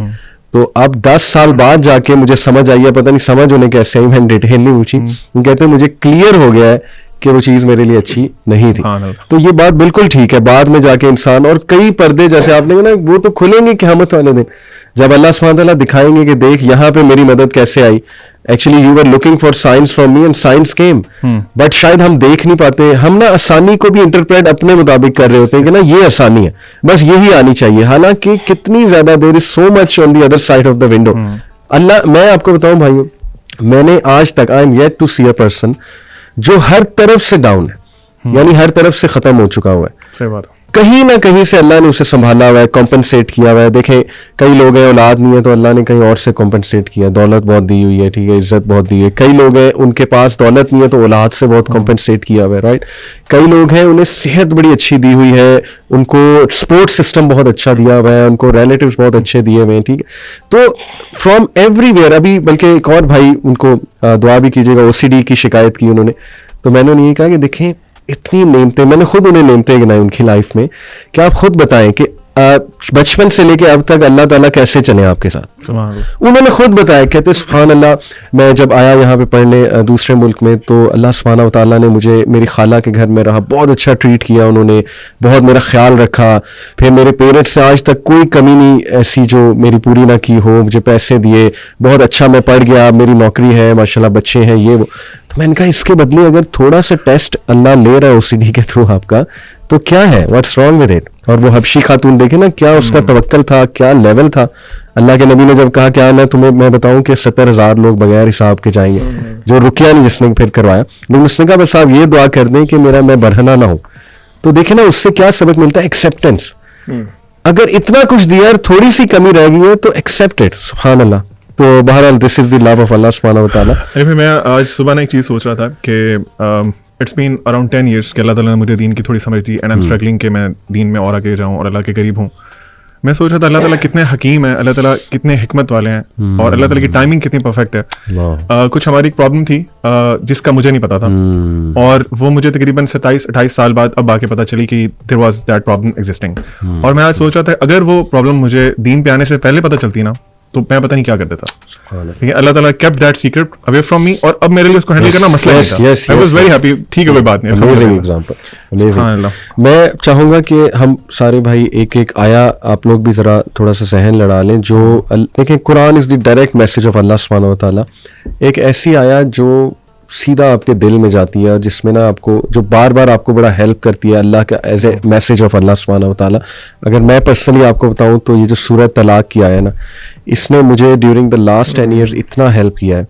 تو اب 10 سال بعد جا کے مجھے سمجھ آئی ہے, پتہ نہیں سمجھ ہونے کیسے ہی, میں نے ڈیٹیل نہیں پوچھی. وہ کہتے ہیں مجھے کلیئر ہو گیا ہے کہ وہ چیز میرے لیے اچھی نہیں تھی. تو یہ بات بالکل ٹھیک ہے, بعد میں جا کے انسان, اور کئی پردے جیسے آپ نے کہا نا وہ تو کھلیں گے قیامت والے دن, جب اللہ سبحانہ تعالیٰ دکھائیں گے کہ دیکھ یہاں پہ میری مدد کیسے آئی. Actually you are looking for signs from me and signs came, but شاید ہم دیکھ نہیں پاتے. ہم نا آسانی کو بھی انٹرپریٹ اپنے مطابق کر رہے ہوتے ہیں کہ نا یہ آسانی ہے, بس یہی آنی چاہیے, حالانکہ کتنی زیادہ دیر is so much on the other side of the window. Allah, میں آپ کو بتاؤں بھائیو, میں نے آج تک I am yet to see a person جو ہر طرف سے ڈاؤن ہے, یعنی ہر طرف سے ختم ہو چکا ہوا ہے. صحیح بات. کہیں نہ کہیں سے اللہ نے اسے سنبھالا ہوا ہے, کمپنسیٹ کیا ہوا ہے. دیکھیں کئی لوگ ہیں اولاد نہیں ہے تو اللہ نے کہیں اور سے کمپنسیٹ کیا, دولت بہت دی ہوئی ہے, ٹھیک ہے, عزت بہت دی ہوئی ہے. کئی لوگ ہیں ان کے پاس دولت نہیں ہے تو اولاد سے بہت کمپنسیٹ کیا ہوا ہے, رائٹ. کئی لوگ ہیں انہیں صحت بڑی اچھی دی ہوئی ہے, ان کو سپورٹ سسٹم بہت اچھا دیا ہوا ہے, ان کو ریلیٹیوز بہت اچھے دیے ہوئے ہیں, ٹھیک ہے. تو فرام ایوری ویئر. ابھی بلکہ ایک اور بھائی, ان کو دعا بھی کیجیے گا, OCD کی شکایت کی انہوں نے, تو میں نے انہیں یہ کہا کہ دیکھیں اتنی نعمتیں, میں نے خود انہیں نعمتیں گنائی ان کی لائف میں, کہ آپ خود بتائیں کہ بچپن سے لے کے اب تک اللہ تعالیٰ کیسے چلے آپ کے ساتھ. انہوں نے خود بتایا, کہتے سبحان اللہ, میں جب آیا یہاں پہ پڑھنے دوسرے ملک میں تو اللہ سبحانہ و تعالیٰ نے مجھے میری خالہ کے گھر میں رہا, بہت اچھا ٹریٹ کیا انہوں نے, بہت میرا خیال رکھا. پھر میرے پیرنٹس سے آج تک کوئی کمی نہیں ایسی جو میری پوری نہ کی ہو, مجھے پیسے دیے, بہت اچھا میں پڑھ گیا, میری نوکری ہے ماشاء اللہ, بچے ہیں, یہ وہ. تو میں نے کہا اس کے بدلے اگر تھوڑا سا ٹیسٹ اللہ لے رہا ہے OCD کے تھرو آپ کا, تو کیا ہے, واٹس رانگ ود اٹ. اور وہ حبشی خاتون دیکھیں نا, کیا اس کا توکل تھا, کیا لیول تھا. اللہ کے نبی نے جب کہا کیا میں بتاؤں کہ 70,000 لوگ بغیر حساب کے جائیں گے, جو رکیا نہیں جس نے پھر کروایا, لیکن اس نے کہا بس آپ یہ دعا کر دیں کہ میں برہنہ نہ ہوں. تو دیکھیں نا اس سے کیا سبق ملتا ہے, ایکسیپٹینس. اگر اتنا کچھ دیا اور تھوڑی سی کمی رہ گئی ہے تو ایکسیپٹ اٹ, سبحان اللہ. تو بہرحال دس از دی لو آف اللہ سبحانہ و تعالیٰ. میں آج صبح نا ایک چیز سوچ رہا تھا کہ اٹس بین اراؤنڈ 10 years کہ اللہ تعالیٰ نے مجھے دین کی تھوڑی سمجھ the and I am struggling کہ میں دین میں اور آگے جاؤں اور اللہ کے قریب ہوں. میں سوچ رہا تھا اللہ تعالیٰ کتنے حکیم ہیں, اللہ تعالیٰ کتنے حکمت والے ہیں, اور اللہ تعالیٰ کی ٹائمنگ کتنی پرفیکٹ ہے. کچھ ہماری ایک پرابلم تھی جس کا مجھے نہیں پتا تھا, اور وہ مجھے تقریباً 27-28 سال بعد اب آ کے پتہ چلی کہ there was that problem existing. اور میں آج سوچ رہا تھا اگر وہ پرابلم مجھے دین پہ آنے سے پہلے پتہ چلتی نا تو میں پتہ نہیں کیا کر دیتا. اللہ تعالیٰ kept that secret away from me, اور اب میرے لیے اس کو ہینڈل کرنا مسئلہ نہیں تھا. I was very happy. ٹھیک ہے کوئی بات نہیں. میں چاہوں گا کہ ہم سارے بھائی ایک ایک آیا آپ لوگ بھی ذرا تھوڑا سا ذہن لڑا لیں. جو دیکھیں قرآن از the direct message of Allah سبحانہ و تعالیٰ. ایک ایسی آیا جو سیدھا آپ کے دل میں جاتی ہے اور جس میں نا آپ کو جو بار بار آپ کو بڑا ہیلپ کرتی ہے اللہ کا as a message of Allah سبحانہ و تعالیٰ. اگر میں پرسنلی آپ کو بتاؤں تو یہ جو سورۃ طلاق کی آیا نا, اس نے مجھے ڈیورنگ دا لاسٹ 10 years اتنا ہیلپ کیا ہے.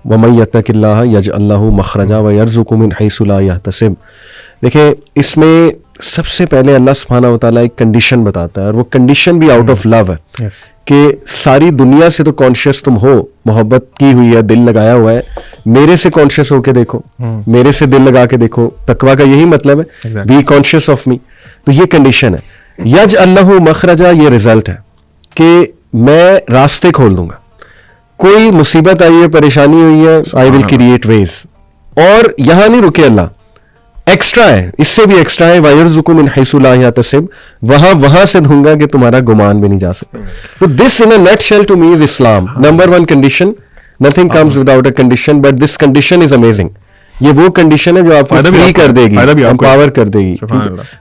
وَمَن يَتَّقِ اللَّهَ يَجْعَل لَهُ مَخْرَجًا وَيَرْزُقْهُ مِنْ حَيْثُ لَا يَحْتَسِبُ. دیکھیں اس میں سب سے پہلے اللہ سبحانہ و تعالیٰ ایک کنڈیشن بتاتا ہے, اور وہ کنڈیشن بھی آؤٹ آف لو ہے کہ ساری دنیا سے تو کانشیس تم ہو, محبت کی ہوئی ہے, دل لگایا ہوا ہے, میرے سے کانشیس ہو کے دیکھو, میرے سے دل لگا کے دیکھو. تقویٰ کا یہی مطلب ہے, بی کانشیس آف می. تو یہ کنڈیشن ہے. یجعل لہ مخرجا, یہ ریزلٹ ہے کہ میں راستے کھول دوں گا. کوئی مصیبت آئی ہے, پریشانی ہوئی ہے, آئی ول کریٹ ویز. اور یہاں نہیں رکے اللہ, ایکسٹرا ہے, اس سے بھی ایکسٹرا ہے. وَيَرْزُقُ مِنْ حَيْثُ لَا يَحْتَسِبُ, وہاں سے دوں گا کہ تمہارا گمان بھی نہیں جا سکتا. تو this in a nutshell to me is Islam. Number 1 condition, nothing comes without a condition, but this condition is amazing. یہ وہ کنڈیشن ہے جو آپ کو فری کر دے گی, امپاور کر دے گی.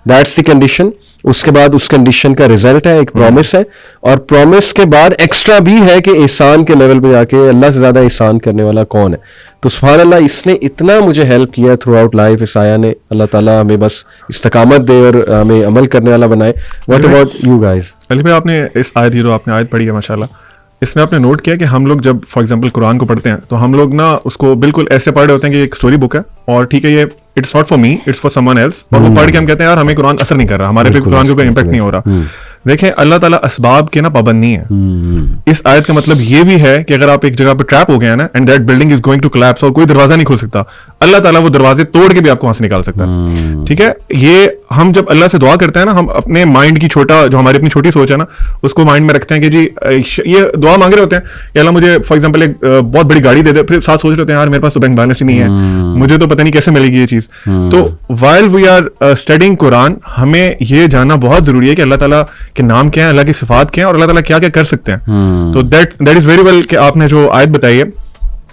That's the condition. اس کے بعد اس کنڈیشن کا ریزلٹ ہے, ایک پرومس ہے, اور پرومس کے بعد ایکسٹرا بھی ہے کہ احسان کے لیول پہ جا کے اللہ سے زیادہ احسان کرنے والا کون ہے. تو سبحان اللہ, اس نے اتنا مجھے ہیلپ کیا تھرو آؤٹ لائف. اس آیا نے, اللہ تعالیٰ ہمیں بس استقامت دے اور ہمیں عمل کرنے والا بنائے. What about you guys? Ali بھائی, آپ نے اس آیت, یہ جو آپ نے آیت پڑھی ہے ماشاء اللہ, اس میں آپ نے نوٹ کیا کہ ہم لوگ جب فار ایگزامپل قرآن کو پڑھتے ہیں تو ہم لوگ نا اس کو بالکل ایسے پڑھ رہے ہوتے ہیں کہ ایک اسٹوری بک ہے اور ٹھیک ہے یہ it's not for me, it's for someone else, اور وہ پڑھ کے ہم کہتے ہیں یار ہمیں قرآن اثر نہیں کر رہا, ہمارے پہ قرآن کے اوپر امپیکٹ نہیں ہو رہا. دیکھیں اللہ تعالیٰ اسباب کے نا پابند نہیں ہے. اس آیت کا مطلب یہ بھی ہے کہ اگر آپ ایک جگہ پہ ٹریپ ہو گئے ہیں نا and that building is going to collapse اور کوئی دروازہ نہیں کھول سکتا, اللہ تعالیٰ وہ دروازے توڑ کے بھی آپ کو وہاں سے نکال سکتا ہے. ٹھیک ہے, یہ ہم جب اللہ سے دعا کرتے ہیں نا, ہم اپنے مائنڈ کی چھوٹا, جو ہماری اپنی چھوٹی سوچ ہے نا, اس کو مائنڈ میں رکھتے ہیں کہ جی یہ دعا مانگ رہے ہوتے ہیں کہ اللہ مجھے فار ایگزامپل ایک بہت بڑی گاڑی دے دے, پھر ساتھ سوچ رہے ہوتے ہیں یار میرے پاس تو بینک بیلنس ہی نہیں ہے, مجھے تو پتہ نہیں کیسے ملے گی یہ چیز. تو وائل وی آر اسٹڈینگ قرآن, ہمیں یہ جاننا بہت ضروری ہے کہ اللہ تعالیٰ کے نام کیا ہیں, اللہ کی صفات کیا ہیں, اور اللہ تعالیٰ کیا کیا کر سکتے ہیں. تو دیٹ از ویری ویل کہ آپ نے جو آیت بتائی ہے,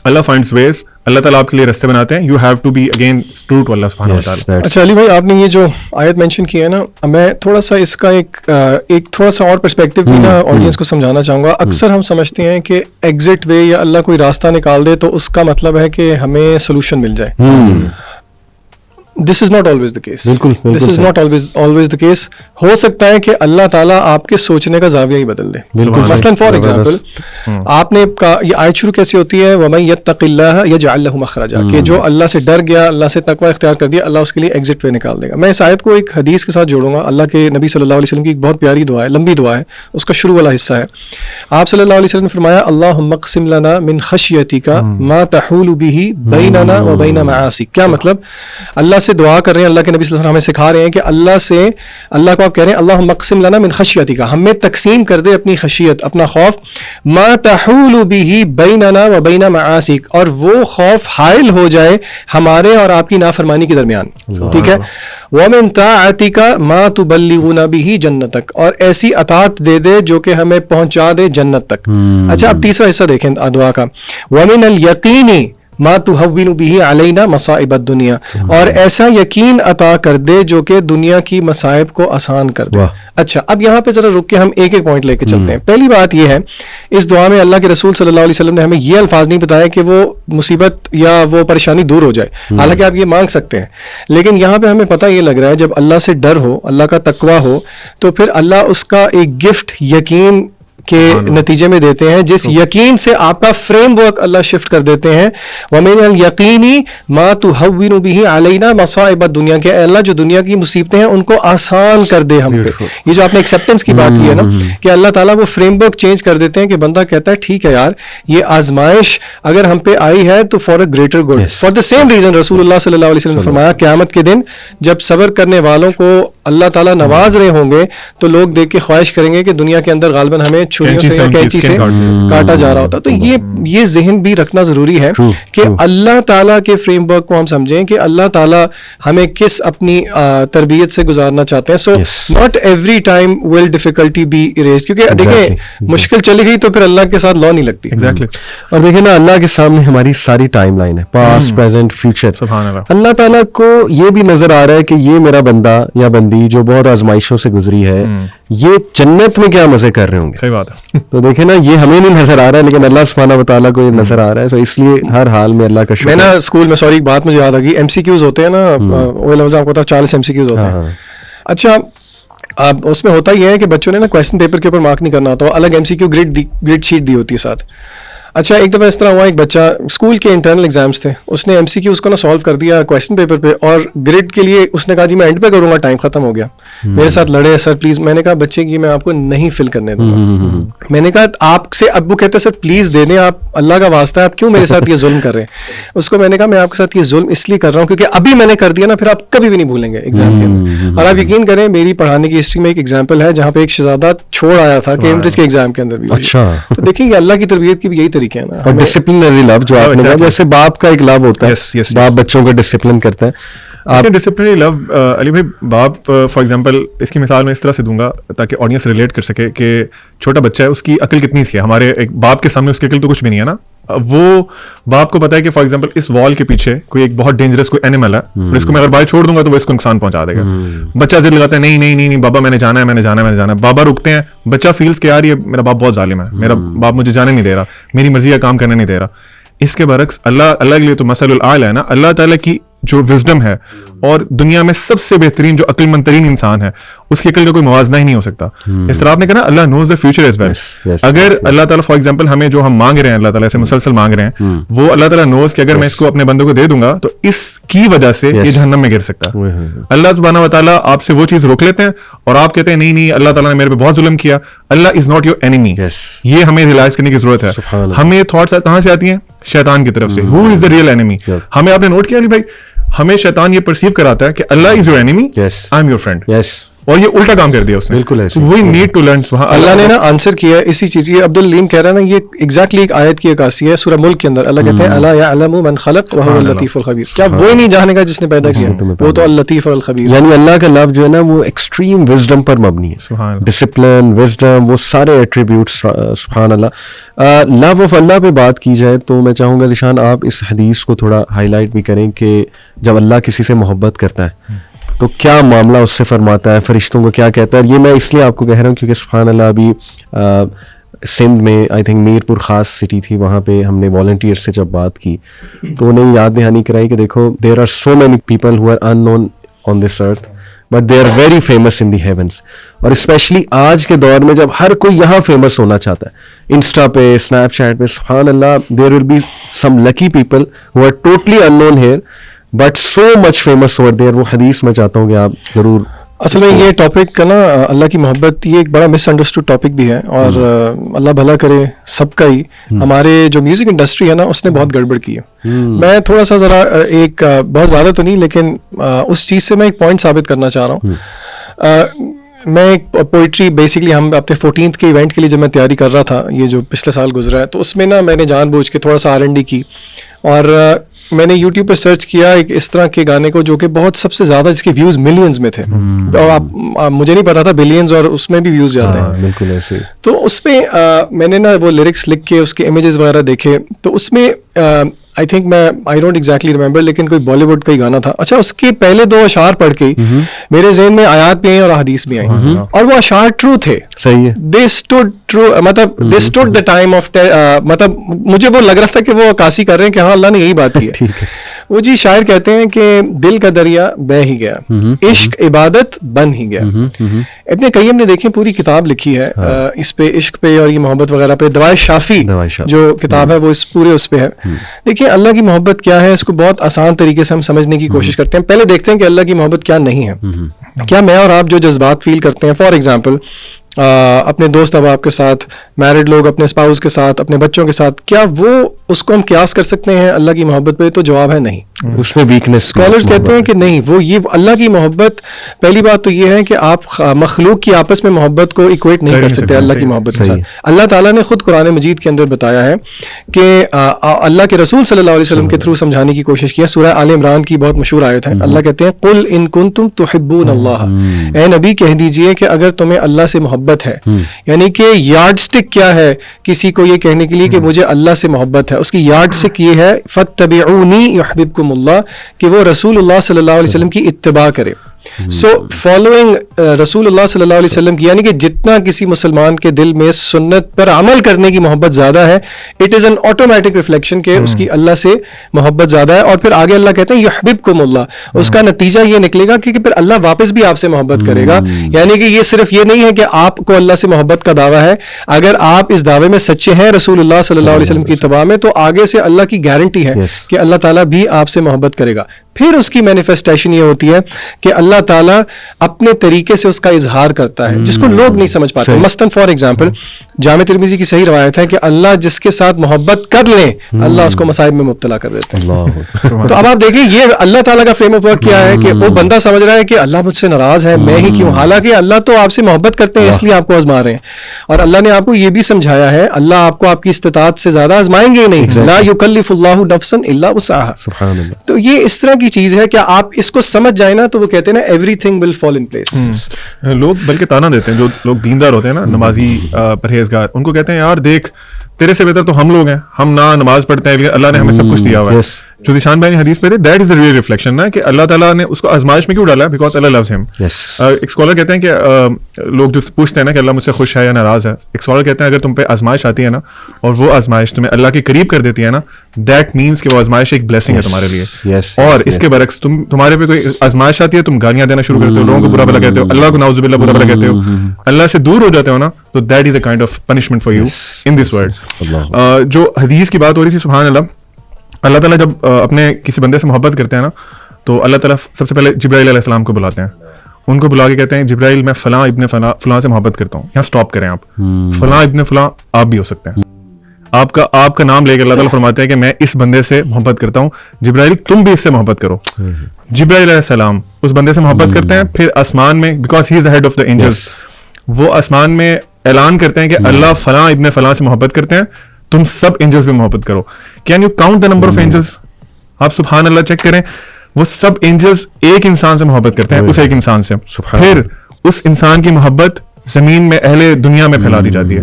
اللہ فائنڈز ویز, اللہ تعالیٰ آپ کے لیے راستے بناتے ہیں. You have to be again true to Allah سبحانہ و تعالیٰ. اچھا علی بھائی, آپ نے یہ جو آیت مینشن کی ہے نا, میں تھوڑا سا اس کا ایک تھوڑا سا اور پرسپیکٹو بھی نا آڈینس کو سمجھانا چاہوں گا. اکثر ہم سمجھتے ہیں کہ ایگزٹ وے یا اللہ کوئی راستہ نکال دے تو اس کا مطلب ہے کہ ہمیں سولوشن مل جائے. This is not always the case. This is not always the case. ہو سکتا ہے کہ اللہ تعالیٰ آپ کے سوچنے کا زاویہ ہی بدل دے. مثلاً فار ایگزامپل, آپ نے یہ آیت شروع کیسی ہوتی ہے, وَمَن يَتَّقِ اللَّهَ يَجْعَل لَهُ مَخْرَجًا, کہ جو اللہ سے ڈر گیا, اللہ سے تقوی اختیار کر دیا, اللہ اس کے لیے ایگزٹ وے نکال دے گا. میں اس آیت کو ایک حدیث کے ساتھ جوڑوں گا. اللہ کے نبی صلی اللہ علیہ وسلم کی ایک بہت پیاری دعا ہے, لمبی دعا ہے, اس کا شروع والا حصہ ہے. آپ صلی اللہ علیہ وسلم نے فرمایا, اللہم اقسم لنا من خشیتک ما تحول به بیننا وبین معاصیک. کیا مطلب؟ اللہ سے دعا کر رہے ہیں, اللہ کے نبی صلی اللہ علیہ وسلم ہمیں سکھا رہے ہیں کہ اللہ کو آپ کہہ رہے ہیں اللہم اقسم لنا من خشیتک, ہمیں تقسیم کر دے اپنی خشیت, اپنا خوف, ما تحول به بیننا وبین معاصیک, اور وہ خوف حائل ہو جائے ہمارے اور آپ کی نافرمانی کے درمیان. ٹھیک ہے, ومن طاعتک ما تبلغنا به جنتک, اور ایسی اطاعت دے دے جو کہ ہمیں پہنچا دے جنت تک. اچھا اب تیسرا حصہ دیکھیں دعا کا, ومن الیقین ما تهون به علینا مصائب الدنیا, اور ایسا یقین عطا کر دے جو کہ دنیا کی مصائب کو آسان کر دے. اچھا اب یہاں پہ ذرا رک کے ہم ایک ایک پوائنٹ لے کے چلتے ہیں. پہلی بات یہ ہے, اس دعا میں اللہ کے رسول صلی اللہ علیہ وسلم نے ہمیں یہ الفاظ نہیں بتایا کہ وہ مصیبت یا وہ پریشانی دور ہو جائے, حالانکہ آپ یہ مانگ سکتے ہیں, لیکن یہاں پہ ہمیں پتہ یہ لگ رہا ہے جب اللہ سے ڈر ہو, اللہ کا تقوی ہو, تو پھر اللہ اس کا ایک گفٹ یقین کے نتیجے میں دیتے ہیں, جس یقین سے آپ کا فریم ورک اللہ شفٹ کر دیتے ہیں. وَمِنَ الْيَقِينِ مَا تُهَوِّنُ بِهِ عَلَيْنَا مَصَائِبَ الدُّنْيَا, کہ اللہ جو دنیا کی مصیبتیں ہیں ان کو آسان کر دے ہم پہ. یہ جو آپ نے ایکسیپٹنس کی بات کی ہے نا, کہ اللہ تعالیٰ وہ فریم ورک چینج کر دیتے ہیں کہ بندہ کہتا ہے ٹھیک ہے یار, یہ آزمائش اگر ہم پہ آئی ہے تو for a greater good. For the same reason رسول اللہ صلی اللہ علیہ وسلم نے فرمایا قیامت کے دن جب صبر کرنے والوں کو اللہ تعالیٰ نواز رہے ہوں گے تو لوگ دیکھ کے خواہش کریں گے کہ دنیا کے اندر غالباً ہمیں چھریوں سے یا کینچی سے کاٹا جا رہا ہوتا. تو یہ ذہن بھی رکھنا ضروری ہے کہ اللہ تعالیٰ کے فریم ورک کو ہم سمجھیں کہ اللہ تعالیٰ ہمیں کس اپنی تربیت سے گزارنا چاہتے ہیں. So not every time will difficulty be arised, کیونکہ دیکھیں مشکل چلی گئی تو پھر اللہ کے ساتھ لا نہیں لگتی. ایگزیکٹلی. اور دیکھیں نا اللہ کے سامنے ہماری ساری ٹائم لائن ہے, پاسٹ پریزنٹ فیوچر. سبحان اللہ. اللہ تعالیٰ کو یہ بھی نظر آ رہا ہے کہ یہ میرا بندہ یا بندی جو بہت آزمائشوں سے گزری ہے یہ جنت میں کیا مزے کر رہے ہوں گے. صحیح بات ہے. تو دیکھیں نا یہ ہمیں نہیں نظر آ رہا ہے لیکن اللہ سبحانہ و تعالیٰ کو یہ نظر آ رہا ہے. تو اس لیے ہر حال میں اللہ کا شکر. میں نا اسکول میں سوری بات مجھے یاد آ گئی, ایم سی کیوز ہوتے ہیں نا, آپ کو پتا 40 ایم سی کیوز ہوتے ہیں. اچھا اس میں ہوتا یہ ہے کہ بچوں نے نا کویشچن پیپر کے اوپر مارک نہیں کرنا ہوتا, الگ M C Q grade sheet دی ہوتی ہے ساتھ. اچھا ایک دفعہ اس طرح ہوا, ایک بچہ اسکول کے انٹرنل ایگزامس تھے, اس نے ایم سی کیو اس کو نا سالو کر دیا کویشچن پیپر پہ, اور گریڈ کے لیے اس نے کہا جی میں اینڈ پہ کروں گا, ٹائم ختم ہو گیا. میرے ساتھ لڑے سر پلیز. میں نے کہا بچے کی میں آپ کو نہیں فل کرنے دوں گا. میں نے کہا آپ سے, ابو کہتے سر پلیز دے دیں, آپ اللہ کا واسطہ ہے, آپ کیوں میرے ساتھ یہ ظلم کر رہے ہیں. اس کو میں نے کہا میں آپ کے ساتھ یہ ظلم اس لیے کر رہا ہوں کیونکہ ابھی میں نے کر دیا نا پھر آپ کبھی بھی نہیں بھولیں گے ایگزام کے اندر. اور آپ یقین کریں میری پڑھانے کی ہسٹری میں ایک ایگزامپل ہے جہاں پہ ایک شہزادہ چھوڑ آیا تھا کیمبرج کے ایگزام کے اندر بھی. اچھا. تو دیکھیں یہ اللہ کی تربیت کی بھی یہی طریقہ ہے نا, ڈسپلنری لو جو آپ نے کہا, جیسے باپ کا ایک لو ہوتا ہے, باپ بچوں کو ڈسپلن کرتا ہے. آپ ڈسپلنری لو علی بھائی, باپ فار ایگزامپل اس کی مثال میں اس طرح سے دوں گا تاکہ آڈینس ریلیٹ کر سکے کہ چھوٹا بچہ ہے اس کی عقل کتنی سی ہے. ہمارے ایک باپ کے سامنے اس کی عقل تو کچھ بھی نہیں ہے نا. وہ باپ کو پتا ہے کہ فار ایگزامپل اس وال کے پیچھے کوئی ایک بہت ڈینجرس کوئی اینیمل ہے, اور اس کو میں اگر باہر چھوڑ دوں گا تو وہ اس کو نقصان پہنچا دے گا. بچہ ضد لگاتا ہے نہیں نہیں نہیں بابا میں نے جانا ہے, میں نے جانا ہے, میں نے جانا ہے. بابا رکتے ہیں, بچہ فیلز کہ یار یہ میرا باپ بہت ظالم ہے, میرا باپ مجھے جانے نہیں دے رہا, میری مرضی کا کام کرنے نہیں دے رہا. اس کے برعکس اللہ کے لیے تو مثل الاعلی ہے نا. اللہ تعالیٰ کی جو وزڈم ہے اور دنیا میں سب سے بہترین جو عقل مند ترین انسان ہے اس کی عقل کا کوئی موازنہ ہی نہیں ہو سکتا. اس طرح آپ نے کہا نا اللہ نوز دا فیوچر ایز ویل. اگر اللہ تعالیٰ فار ایگزامپل ہمیں جو ہم مانگ رہے ہیں اللہ تعالیٰ سے مسلسل مانگ رہے ہیں, وہ اللہ تعالیٰ نوز کہ اگر میں اس کو اپنے بندوں کو دے دوں گا تو اس کی وجہ سے یہ جہنم میں گر سکتا ہے. اللہ سبحانہ و تعالیٰ آپ سے وہ چیز روک لیتے ہیں اور آپ کہتے ہیں نہیں نہیں اللہ تعالیٰ نے میرے پہ بہت ظلم کیا. اللہ از ناٹ یور اینیمی. یہ ہمیں ریلائز کرنے کی ضرورت ہے. ہمیں یہ تھاٹس کہاں سے آتی ہیں؟ شیطان کی طرف سے. ہو از دا ریئل اینیمی. ہمیں آپ نے نوٹ کیا علی بھائی, ہمیں شیطان یہ پرسیو کراتا ہے کہ Allah is your enemy, I am your friend, اور یہ الٹا کام کر دیا اس نے. بالکل we need to learn. Allah نے نا آنسر کیا ہے اسی چیز. یہ عبدالعلیم کہہ رہا ہے نا, یہ ایگزیکٹلی ایک آیت کی عکاسی ہے سورہ ملک کے اندر. اللہ کہتے ہیں الا یعلم من خلق وهو اللطیف الخبیر. کیا وہ نہیں جانے گا جس نے پیدا کیا, وہ تو اللطیف الخبیر. یعنی اللہ کا لو جو ہے نا وہ ایکسٹریم وزڈم پر مبنی ہے, ڈسپلن, وزڈم, وہ سارے ایٹریبیوٹس. سبحان اللہ. لو آف اللہ پہ بات کی جائے تو میں چاہوں گا ذیشان آپ اس حدیث کو تھوڑا ہائی لائٹ بھی کریں کہ جب اللہ کسی سے محبت کرتا ہے تو کیا معاملہ اس سے فرماتا ہے, فرشتوں کو کیا کہتا ہے. یہ میں اس لیے آپ کو کہہ رہا ہوں کیونکہ سبحان اللہ ابھی سندھ میں آئی تھنک میر پور خاص سٹی تھی, وہاں پہ ہم نے والنٹیئر سے جب بات کی تو انہیں یاد دہانی کرائی کہ دیکھو there are so many people who are unknown on this earth but they are very famous in the heavens. اور اسپیشلی آج کے دور میں جب ہر کوئی یہاں فیمس ہونا چاہتا ہے, انسٹا پہ, اسنیپ چیٹ پہ, سبحان اللہ there will be some lucky people who are totally unknown here but so much famous over there. وہ حدیث میں چاہتا ہوں کہ آپ ضرور. اصل میں یہ ٹاپک کا نا اللہ کی محبت یہ ایک بڑا مس انڈرسٹوڈ ٹاپک بھی ہے, اور اللہ بھلا کرے سب کا ہی. ہمارے جو میوزک انڈسٹری ہے نا اس نے بہت گڑبڑ کی ہے. میں تھوڑا سا ذرا ایک بہت زیادہ تو نہیں لیکن اس چیز سے میں ایک پوائنٹ ثابت کرنا چاہ رہا ہوں. میں ایک پوئٹری بیسکلی ہم اپنے 14th کے ایونٹ کے لیے جب میں تیاری کر رہا تھا یہ جو پچھلے سال گزرا ہے تو اس میں نا میں نے جان بوجھ کے تھوڑا سا R&D کی, اور میں نے یوٹیوب پہ سرچ کیا ایک اس طرح کے گانے کو جو کہ بہت سب سے زیادہ جس کے ویوز ملینز میں تھے, اور مجھے نہیں پتا تھا بلینز, اور اس میں بھی ویوز جاتے ہیں. بالکل ایسے. تو اس میں میں نے نا وہ لیرکس لکھ کے اس کے امیجز وغیرہ دیکھے تو اس میں آئی تھنک میں آئی ڈونٹ ایگزیکٹلی ریمبر لیکن کوئی بالی ووڈ کا ہی گانا تھا. اچھا اس کے پہلے 2 اشعار پڑھ کے میرے ذہن میں آیات بھی آئیں اور احادیث بھی آئیں, اور وہ اشعار ٹرو تھے. صحیح ہے. دے اسٹوڈ ٹرو, مطلب دے اسٹوڈ دا ٹائم آف, مطلب مجھے وہ لگ رہا تھا کہ وہ عکاسی کر رہے ہیں کہ ہاں اللہ نے یہی بات کی ہے. وہ جی شاعر کہتے ہیں کہ دل کا دریا بہ ہی گیا, عشق عبادت بن ہی گیا. ابن قیم نے دیکھیں پوری کتاب لکھی ہے اس پہ, عشق پہ اور یہ محبت وغیرہ پہ. دوائے شافی جو کتاب ہے وہ اس پورے اس پہ ہے. دیکھیں اللہ کی محبت کیا ہے, اس کو بہت آسان طریقے سے ہم سمجھنے کی کوشش کرتے ہیں. پہلے دیکھتے ہیں کہ اللہ کی محبت کیا نہیں ہے. کیا میں اور آپ جو جذبات فیل کرتے ہیں, فار ایگزامپل اپنے دوست احباب کے ساتھ, میرڈ لوگ اپنے اسپاؤس کے ساتھ, اپنے بچوں کے ساتھ, کیا وہ اس کو ہم قیاس کر سکتے ہیں اللہ کی محبت پہ؟ تو جواب ہے نہیں. اس میں ویکنس. اسکالرز کہتے ہیں کہ نہیں, وہ یہ اللہ کی محبت, پہلی بات تو یہ ہے کہ آپ مخلوق کی آپس میں محبت کو ایکویٹ نہیں کر سکتے اللہ کی محبت کے ساتھ. اللہ تعالیٰ نے خود قرآن مجید کے اندر بتایا ہے کہ اللہ کے رسول صلی اللہ علیہ وسلم کے تھرو سمجھانے کی کوشش کی ہے. سورہ آل عمران کی بہت مشہور آیت ہے. اللہ کہتے ہیں قل ان کنتم تحبون اللہ, اے نبی کہہ دیجئے کہ اگر تمہیں اللہ سے محبت ہے. یعنی کہ یارڈ سٹک کیا ہے کسی کو یہ کہنے کے لیے کہ مجھے اللہ سے محبت ہے, اس کی یارڈ سٹک یہ ہے فاتبعونی یحببکم اللہ, کہ وہ رسول اللہ صلی اللہ علیہ وسلم کی اتباع کرے. سو فالوئنگ رسول اللہ صلی اللہ علیہ وسلم کی, یعنی کہ جتنا کسی مسلمان کے دل میں سنت پر عمل کرنے کی محبت زیادہ ہے, it is an automatic reflection کہ اس کی اللہ سے محبت زیادہ ہے. اور پھر آگے اللہ کہتے ہیں یحببکم اللہ, اس کا نتیجہ یہ نکلے گا کہ پھر اللہ واپس بھی آپ سے محبت کرے گا. یعنی کہ یہ صرف یہ نہیں ہے کہ آپ کو اللہ سے محبت کا دعویٰ ہے, اگر آپ اس دعوے میں سچے ہیں رسول اللہ صلی اللہ علیہ وسلم کی اتباع میں, تو آگے سے اللہ کی گارنٹی ہے کہ اللہ تعالیٰ بھی آپ سے محبت کرے گا. پھر اس کی مینیفیسٹیشن یہ ہوتی ہے کہ اللہ تعالیٰ اپنے طریقے سے اس کا اظہار کرتا ہے جس کو لوگ نہیں سمجھ پاتے. مثلاً فار ایگزامپل جامع ترمذی کی صحیح روایت ہے کہ اللہ جس کے ساتھ محبت کر لیں اللہ اس کو مصائب میں مبتلا کر دیتے ہیں. تو اب آپ دیکھیں یہ اللہ تعالیٰ کا فریم آف ورک کیا ہے کہ وہ بندہ سمجھ رہا ہے کہ اللہ مجھ سے ناراض ہے, میں ہی کیوں, حالانکہ اللہ تو آپ سے محبت کرتے ہیں اس لیے آپ کو آزما رہے ہیں. اور اللہ نے آپ کو یہ بھی سمجھایا ہے اللہ آپ کو آپ کی استطاعت سے زیادہ آزمائیں گے نہیں, لا یکلف اللہ نفسا الا وسعها. تو یہ اس طرح کی چیز ہے کہ آپ اس کو سمجھ جائیں نا, تو وہ کہتے ہیں نا every thing will fall in place. لوگ بلکہ تانا دیتے ہیں, جو لوگ دیندار ہوتے ہیں نا, نمازی پرہیزگار, ان کو کہتے ہیں یار دیکھ تیرے سے بہتر تو ہم لوگ ہیں, ہم نہ نماز پڑھتے ہیں لیکن اللہ نے ہمیں سب کچھ دیا ہوا ہے. جو ذیشان بھائی نے حدیث پہ تھے, that is a real reflection نا کہ اللہ تعالیٰ نے اس کو آزمائش میں کیوں ڈالا ہے, بیکاز اللہ لوز ہم. ایک اسکالر کہتے ہیں کہ لوگ جو پوچھتے ہیں نا کہ اللہ مجھ سے خوش ہے یا ناراض ہے, ایک اسکالر کہتے ہیں اگر تم پہ آزمائش آتی ہے نا اور وہ آزمائش تمہیں اللہ کے قریب کر دیتی ہے نا, دیٹ مینس کہ وہ آزمائش ایک بلیسنگ ہے تمہارے لیے. اور اس کے برعکس تمہارے پہ کوئی آزمائش آتی ہے, تم گالیاں دینا شروع کرتے ہو, لوگوں کو برا بھلا کہتے ہو, اللہ کو نعوذ باللہ برا بھلا کہتے ہو, اللہ سے دور ہو جاتے ہو نا, تو that is a kind of punishment for you in this world. جو حدیث کی بات ہو رہی تھی, سبحان اللہ, اللہ تعالیٰ جب اپنے کسی بندے سے محبت کرتے ہیں نا تو اللہ تعالیٰ سب سے پہلے جبرائیل علیہ السلام کو بلاتے ہیں. ان کو بلا کے کہتے ہیں جبرائیل میں فلاں ابن فلاں سے محبت کرتا ہوں, یہاں سٹاپ کریں آپ, فلاں ابن فلاں آپ بھی ہو سکتے ہیں. آپ کا نام لے کے اللہ تعالیٰ فرماتے ہیں کہ میں اس بندے سے محبت کرتا ہوں, جبرائیل تم بھی اس سے محبت کرو. جبرائیل علیہ السلام اس بندے سے محبت کرتے ہیں, پھر آسمان میں, because he is head of the angels, وہ آسمان میں اعلان کرتے ہیں کہ اللہ فلاں ابن فلاں سے محبت کرتے ہیں, تم سب اینجلس میں محبت کرو. Can you count the number of angels? آپ سبحان اللہ چیک کریں, وہ سب اینجلس ایک انسان سے محبت کرتے ہیں, اس ایک انسان سے. پھر اس انسان کی محبت زمین میں اہل دنیا میں پھیلا دی جاتی ہے.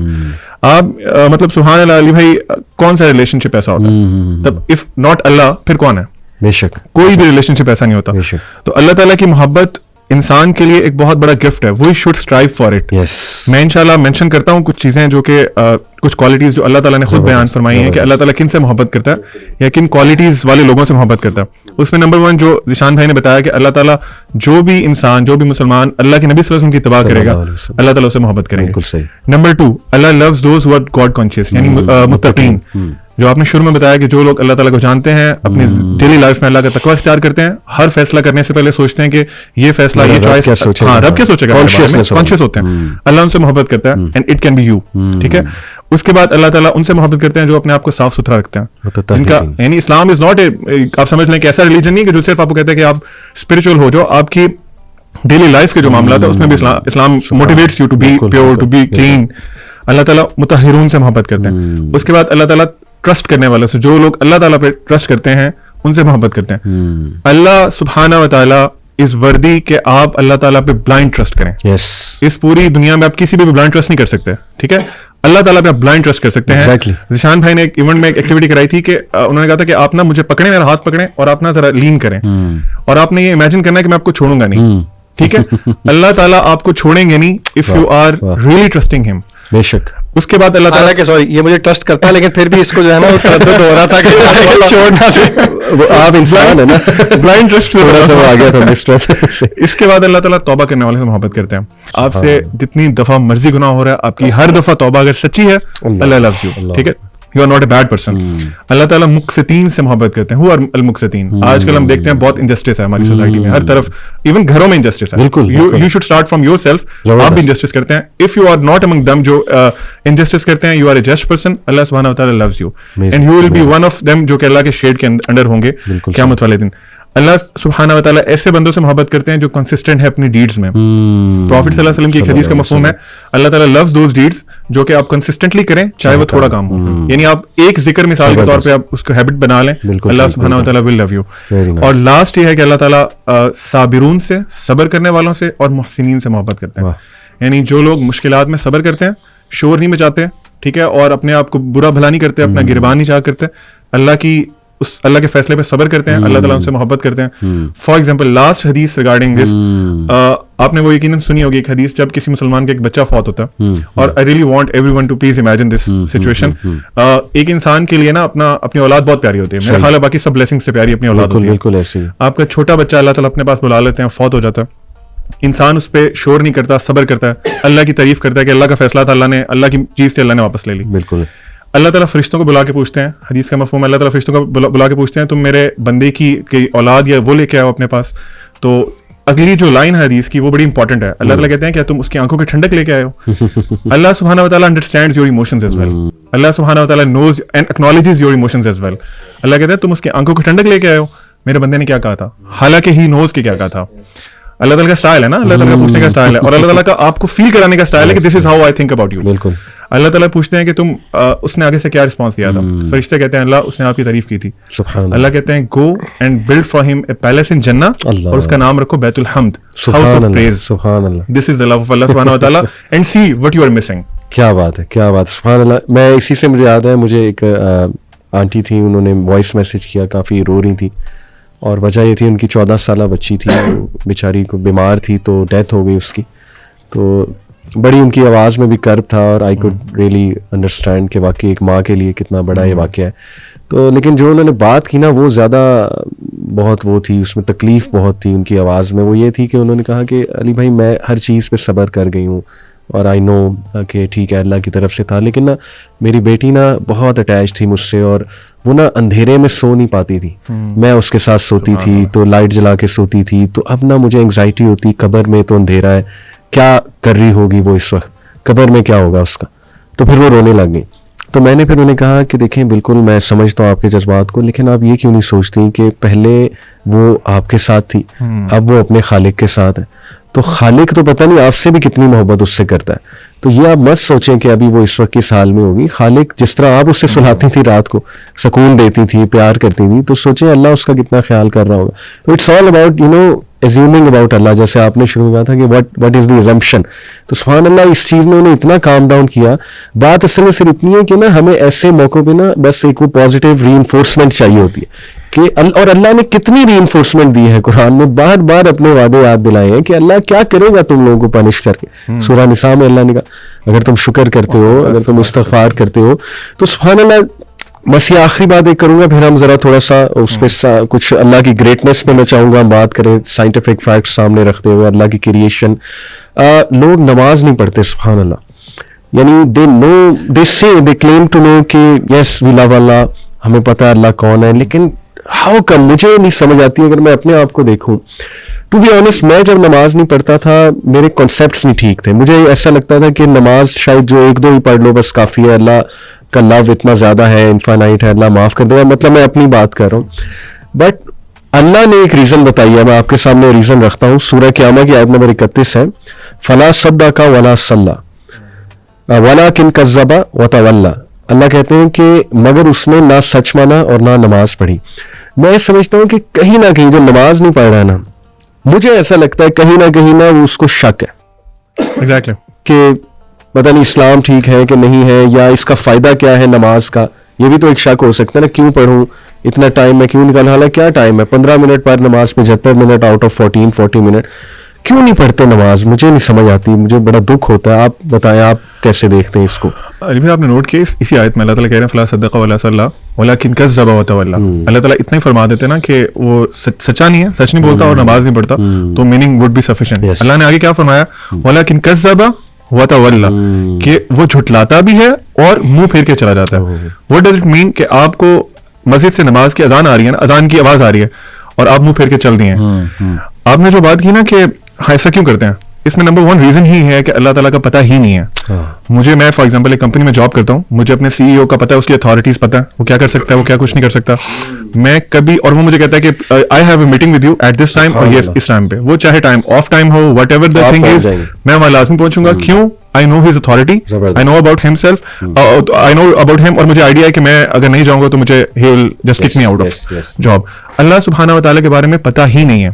آپ مطلب سبحان اللہ علی بھائی, کون سا ریلیشن شپ ایسا ہوتا ہے؟ تب اف ناٹ اللہ پھر کون ہے؟ بے شک کوئی بھی ریلیشن شپ ایسا نہیں ہوتا. تو اللہ تعالیٰ کی محبت انسان کے لیے ایک بہت بڑا گفٹ ہے, we should strive for it. میں انشاءاللہ مینشن کرتا ہوں کچھ چیزیں جو کہ کچھ کوالٹیز جو اللہ تعالیٰ نے خود بیان فرمائی ہیں کہ اللہ تعالیٰ کن سے محبت کرتا ہے یا کن کوالٹیز والے لوگوں سے محبت کرتا ہے. اس میں نمبر 1 جو ذیشان بھائی نے بتایا کہ اللہ تعالیٰ جو بھی انسان, جو بھی مسلمان اللہ کے نبی صلی اللہ علیہ وسلم کی اتباع کرے گا اللہ تعالیٰ اسے محبت کریں گے. نمبر 2 Allah loves those who are God conscious, یعنی متقین. جو آپ نے شروع میں بتایا کہ جو لوگ اللہ تعالیٰ کو جانتے ہیں, اپنی ڈیلی لائف میں اللہ کا تقویٰ اختیار کرتے ہیں, ہر فیصلہ کرنے سے پہلے سوچتے ہیں کہ یہ فیصلہ, یہ چوائس, ہاں رب کیا سوچے گا, کانشیس ہوتے ہیں, اللہ ان سے محبت کرتا ہے, and it can be you. ٹھیک ہے. اس کے بعد اللہ تعالیٰ ان سے محبت کرتے ہیں جو اپنے آپ کو صاف ستھرا رکھتے ہیں, جن کا, یعنی اسلام از ناٹ اے, آپ سمجھ لیں کہ ایسا ریلیجن نہیں کہ جو صرف آپ کو کہتے ہیں کہ آپ اسپرچل ہو جاؤ, آپ کی ڈیلی لائف کے جو معاملات ہیں اس میں بھی Islam motivates you to be pure, to be clean. Allah تعالیٰ مطہرون سے محبت کرتے ہیں. اس کے بعد اللہ تعالیٰ ٹرسٹ کرنے والوں سے, جو لوگ اللہ تعالیٰ پہ ٹرسٹ کرتے ہیں ان سے محبت کرتے ہیں. اللہ سبحانہ و تعالیٰ از وردی کہ آپ اللہ تعالیٰ پہ بلائنڈ ٹرسٹ کریں. اس پوری دنیا میں آپ کسی پہ بھی بلائنڈ ٹرسٹ نہیں کر سکتے. ٹھیک ہے. اللہ تعالیٰ پہ آپ بلائنڈ ٹرسٹ کر سکتے ہیں. ذیشان بھائی نے ایک ایونٹ میں ایک ایکٹیویٹی کرائی تھی کہ انہوں نے کہا تھا کہ آپ نا مجھے پکڑیں, میرا ہاتھ پکڑیں اور آپ نا ذرا لین کریں, اور آپ نے یہ امیجن کرنا ہے کہ میں آپ کو چھوڑوں گا نہیں. ٹھیک ہے. اللہ تعالیٰ آپ کو چھوڑیں گے نہیں if you are really trusting ہم. بے شک. اس کے بعد اللہ تعالیٰ کہ سوری یہ مجھے ٹرسٹ کرتا ہے لیکن پھر بھی اس کو جو ہے نا وہ تردد ہو رہا تھا کہ چھوڑنا تھا. آپ انسان ہے نا, بلائنڈ ٹرسٹ تھوڑا سا آ گیا تھا. اس کے بعد اللہ تعالیٰ توبہ کرنے والے سے محبت کرتے ہیں. آپ سے جتنی دفعہ مرضی گناہ ہو رہا ہے, آپ کی ہر دفعہ توبہ اگر سچی ہے, اللہ لوز یو. ٹھیک ہے, you are not a bad person. Allah تعالیٰ مقسطین سے محبت کرتے ہیں. ہو اور المقسطین. آج کل ہم دیکھتے ہیں بہت انجسٹس ہے ہماری سوسائٹی میں, ہر طرف, ایون گھروں میں انجسٹس ہے. You should start from yourself. آپ بھی انجسٹس کرتے ہیں. If you are not among them جو انجسٹس کرتے ہیں, you are a just person. Allah سبحانہ وتعالیٰ loves you and you will be one of them جو کہ اللہ کے شیڈ کے انڈر ہوں گے قیامت والے دن. اللہ سبحانہ وتعالیٰ ایسے بندوں سے محبت کرتے ہیں جو کنسسٹنٹ ہے اپنی ڈیڈز میں. پروفٹ صلی اللہ علیہ وسلم کی ایک حدیث کا مفہوم ہے, اللہ تعالیٰ لوز دوز ڈیڈز جو کہ آپ کنسسٹنٹلی کریں چاہے وہ تھوڑا کام ہو. یعنی آپ ایک ذکر مثال کے طور پہ آپ اس کو ہیبٹ بنا لیں, اللہ سبحانہ وتعالیٰ ول لو یو. اور لاسٹ یہ ہے کہ اللہ تعالیٰ صابرون سے, صبر کرنے والوں سے, اور محسنین سے محبت کرتے ہیں. یعنی جو لوگ مشکلات میں صبر کرتے ہیں, شور نہیں مچاتے, ٹھیک ہے, اور اپنے آپ کو برا بھلا نہیں کرتے, اپنا گربان نہیں چاہ کرتے, اللہ کے فیصلے پہ صبر کرتے ہیں, اللہ تعالیٰ ان سے محبت کرتے ہیں. فار ایگزامپل لاسٹ حدیث ریگارڈنگ دس, آپ نے وہ یقیناً سنی ہوگی ایک حدیث, جب کسی مسلمان کا ایک بچہ فوت ہوتا ہے, اور I really want everyone to please imagine this situation. ایک انسان کے لیے نا اپنی اولاد بہت پیاری ہوتی ہے, میرا خیال ہے باقی سب بلیسنگ سے پیاری اپنی اولاد ہوتی ہے. آپ کا چھوٹا بچہ اللہ تعالیٰ اپنے پاس بلا لیتے ہیں, فوت ہو جاتا ہے, انسان اس پہ شور نہیں کرتا, صبر کرتا ہے, اللہ کی تعریف کرتا ہے کہ اللہ کا فیصلہ تھا, اللہ کی چیز سے اللہ نے واپس لے لی. بالکل. اللہ تعالیٰ فرشتوں کو بلا کے پوچھتے ہیں, حدیث کا مفہوم ہے, اللہ تعالیٰ فرشتوں کو بلا کے پوچھتے ہیں تم میرے بندے کی اولاد یا وہ لے کے آؤ اپنے پاس. تو اگلی جو لائن ہے حدیث کی وہ بڑی امپورٹنٹ ہے. اللہ تعالیٰ کہتے ہیں کیا تم اس کی آنکھوں کی ٹھنڈک لے کے آئے ہو. اللہ سبحانہ وتعالیٰ understands your emotions as well. Allah سبحانہ وتعالیٰ knows and acknowledges your emotions as well. Allah کہتے ہیں تم اس کی آنکھوں کی ٹھنڈک لے کے آئے ہو. میرے بندے نے کیا کہا تھا, حالانکہ ہی نوز کہ کیا کہا تھا. اللہ تعالیٰ کا اسٹائل ہے نا, اللہ تعالیٰ کا پوچھنے کا اسٹائل ہے, اور اللہ تعالیٰ کا آپ کو فیل کرانے کا اسٹائل ہے کہ this is how I think about you. بالکل. اللہ تعالیٰ پوچھتے ہیں کہ تم, اس نے آگے سے کیا رسپانس دیا تھا. فرشتے کہتے ہیں اللہ اس نے آپ کی تعریف کی تھی. اللہ کہتے ہیں گو اینڈ بلڈ فار ہم اے پیلیس ان جنہ, اور اس کا نام رکھو بیت الحمد, ہاؤس آف پریز. سبحان اللہ. دس از دی لو آف اللہ سبحانہ و تعالیٰ, and see what you are missing. کیا بات ہے, کیا بات, سبحان اللہ. میں اسی سے مجھے یاد ہے, مجھے ایک آنٹی تھی, انہوں نے وائس میسج کیا, کافی رو رہی تھی, اور وجہ یہ تھی ان کی 14 سالہ بچی تھی, بیچاری کو بیمار تھی تو ڈیتھ ہو گئی اس کی. تو بڑی ان کی آواز میں بھی کرب تھا, اور آئی کوڈ ریئلی انڈرسٹینڈ کہ واقعی ایک ماں کے لیے کتنا بڑا یہ واقعہ ہے. تو لیکن جو انہوں نے بات کی نا وہ زیادہ بہت وہ تھی, اس میں تکلیف بہت تھی ان کی آواز میں. وہ یہ تھی کہ انہوں نے کہا کہ علی بھائی میں ہر چیز پہ صبر کر گئی ہوں, اور آئی نو کہ ٹھیک ہے اللہ کی طرف سے تھا, لیکن نا میری بیٹی نا بہت اٹیچ تھی مجھ سے, اور وہ نا اندھیرے میں سو نہیں پاتی تھی. میں اس کے ساتھ سوتی تھی تو لائٹ جلا کے سوتی تھی, تو اب نا مجھے انگزائٹی ہوتی, قبر میں تو اندھیرا ہے, کیا کر رہی ہوگی وہ اس وقت, قبر میں کیا ہوگا اس کا. تو پھر وہ رونے لگ گئی. تو میں نے پھر انہیں کہا کہ دیکھیں بالکل میں سمجھتا ہوں آپ کے جذبات کو, لیکن آپ یہ کیوں نہیں سوچتی کہ پہلے وہ آپ کے ساتھ تھی, اب وہ اپنے خالق کے ساتھ ہے. تو خالق تو پتہ نہیں آپ سے بھی کتنی محبت اس سے کرتا ہے. تو یہ آپ مت سوچیں کہ ابھی وہ اس وقت کس حال میں ہوگی. خالق جس طرح آپ اس سے سلاتی تھی, رات کو سکون دیتی تھی, پیار کرتی تھی, تو سوچیں اللہ اس کا کتنا خیال کر رہا ہوگا. تو it's all about assuming about Allah, جیسے آپ نے شروع میں کہا تھا کہ what is the assumption. تو سبحان اللہ اس چیز میں انہیں اتنا کام ڈاؤن کیا. بات اصل میں صرف اتنی ہے کہ نا ہمیں ایسے موقعوں پہ نا بس ایک وہ پازیٹیو ری انفورسمنٹ چاہیے ہوتی ہے کہ, اور اللہ نے کتنی ری انفورسمنٹ دی ہے قرآن میں, بار بار اپنے وعدے یاد دلائے ہیں کہ اللہ کیا کرے گا تم لوگوں کو پنش کر کے. سورہ نساء میں اللہ نے کہا اگر تم شکر کرتے ہو, اگر تم استغفار کرتے ہو. تو سبحان اللہ. بس یہ آخری بات ایک کروں گا, پھر ہم ذرا تھوڑا سا اس پہ کچھ اللہ کی گریٹنس پہ میں چاہوں گا ہم بات کریں, سائنٹیفک فیکٹس سامنے رکھتے ہوئے, اللہ کی کریشن. لوگ نماز نہیں پڑھتے سبحان اللہ, یعنی دے کلیم ٹو نو کہ یس وی لو اللہ, ہمیں پتہ ہے اللہ کون ہے, لیکن ہاؤ کم, مجھے نہیں سمجھ آتی. اگر میں اپنے آپ کو دیکھوں ٹو بی آنیسٹ, میں جب نماز نہیں پڑھتا تھا میرے کانسیپٹس نہیں ٹھیک تھے. مجھے ایسا لگتا تھا کہ نماز شاید جو 1-2 ہی پڑھ لو بس کافی ہے, اللہ کا لو اتنا زیادہ ہے, انفائنائٹ ہے, اللہ معاف کر دے گا. مطلب میں اپنی بات کر رہا ہوں, بٹ اللہ نے ایک ریزن بتائی ہے, میں آپ کے سامنے ریزن رکھتا ہوں. سورہ قیامہ کی آیت نمبر 31 ہے, فلا صدق ولا صلی ولکن کذب وتولی. اللہ کہتے ہیں کہ مگر اس نے نہ سچ مانا اور نہ نماز پڑھی. میں سمجھتا ہوں کہ کہیں نہ کہیں جو نماز نہیں پڑھ رہا ہے نا, مجھے ایسا لگتا ہے کہیں نہ وہ اس کو شک ہے کہ پتہ نہیں اسلام ٹھیک ہے کہ نہیں ہے, یا اس کا فائدہ کیا ہے نماز کا. یہ بھی تو ایک شک ہو سکتا ہے نا, کیوں پڑھوں اتنا ٹائم میں کیوں نکالوں, حالانکہ کیا ٹائم ہے 15 منٹ پر نماز, 75 منٹ آؤٹ آف 40 منٹ, کیوں نہیں پڑھتے نماز. مجھے نہیں سمجھ آتی, مجھے بڑا دکھ ہوتا ہے. آپ بتائیں آپ کیسے دیکھتے ہیں اس کو. علی بھائی آپ نے نوٹ کیا اسی آیت میں اللہ تعالیٰ کہہ رہے ہیں فلا صدق ولا صلی ولکن کذب وتولی. اللہ تعالیٰ اتنا ہی فرما دیتے نا کہ وہ سچا نہیں ہے, سچ نہیں بولتا اور نماز نہیں پڑھتا, تو میننگ وڈ بی سفیشینٹ. اللہ نے آگے کیا فرمایا, ولکن کذب وتولی, کہ وہ جھٹلاتا بھی ہے اور منہ پھیر کے چلا جاتا ہے. واٹ ڈز اٹ مین کہ آپ کو مسجد سے نماز کی اذان آ رہی ہے نا, اذان کی آواز آ رہی ہے اور آپ منہ پھیر کے چل دیے ہیں. آپ نے جو بات کی نا کہ ایسا کیوں کرتے ہیں, اس میں نمبر 1 ریزن ہی ہے کہ اللہ تعالیٰ کا پتہ ہی نہیں ہے. مجھے, میں فار ایگزامپل ایک کمپنی میں جاب کرتا ہوں, مجھے اپنے سی ای او کا پتہ ہے, اس کی اتھارٹیز پتہ ہے, وہ کیا کر سکتا ہے, وہ کیا کچھ نہیں کر سکتا. میں کبھی, اور وہ مجھے کہتا ہے کہ I have a meeting with you at this time, اور یس اس ٹائم پہ, وہ چاہے ٹائم آف ٹائم ہو, whatever the thing is, میں وہاں لازمی پہنچوں گا. کیوں؟ I know his authority, I know about himself, I know about him, اور مجھے آئیڈیا ہے کہ میں اگر نہیں جاؤں گا تو مجھے he will just kick me out of job. اللہ سبحانہ و تعالیٰ کے بارے میں پتہ ہی نہیں ہے.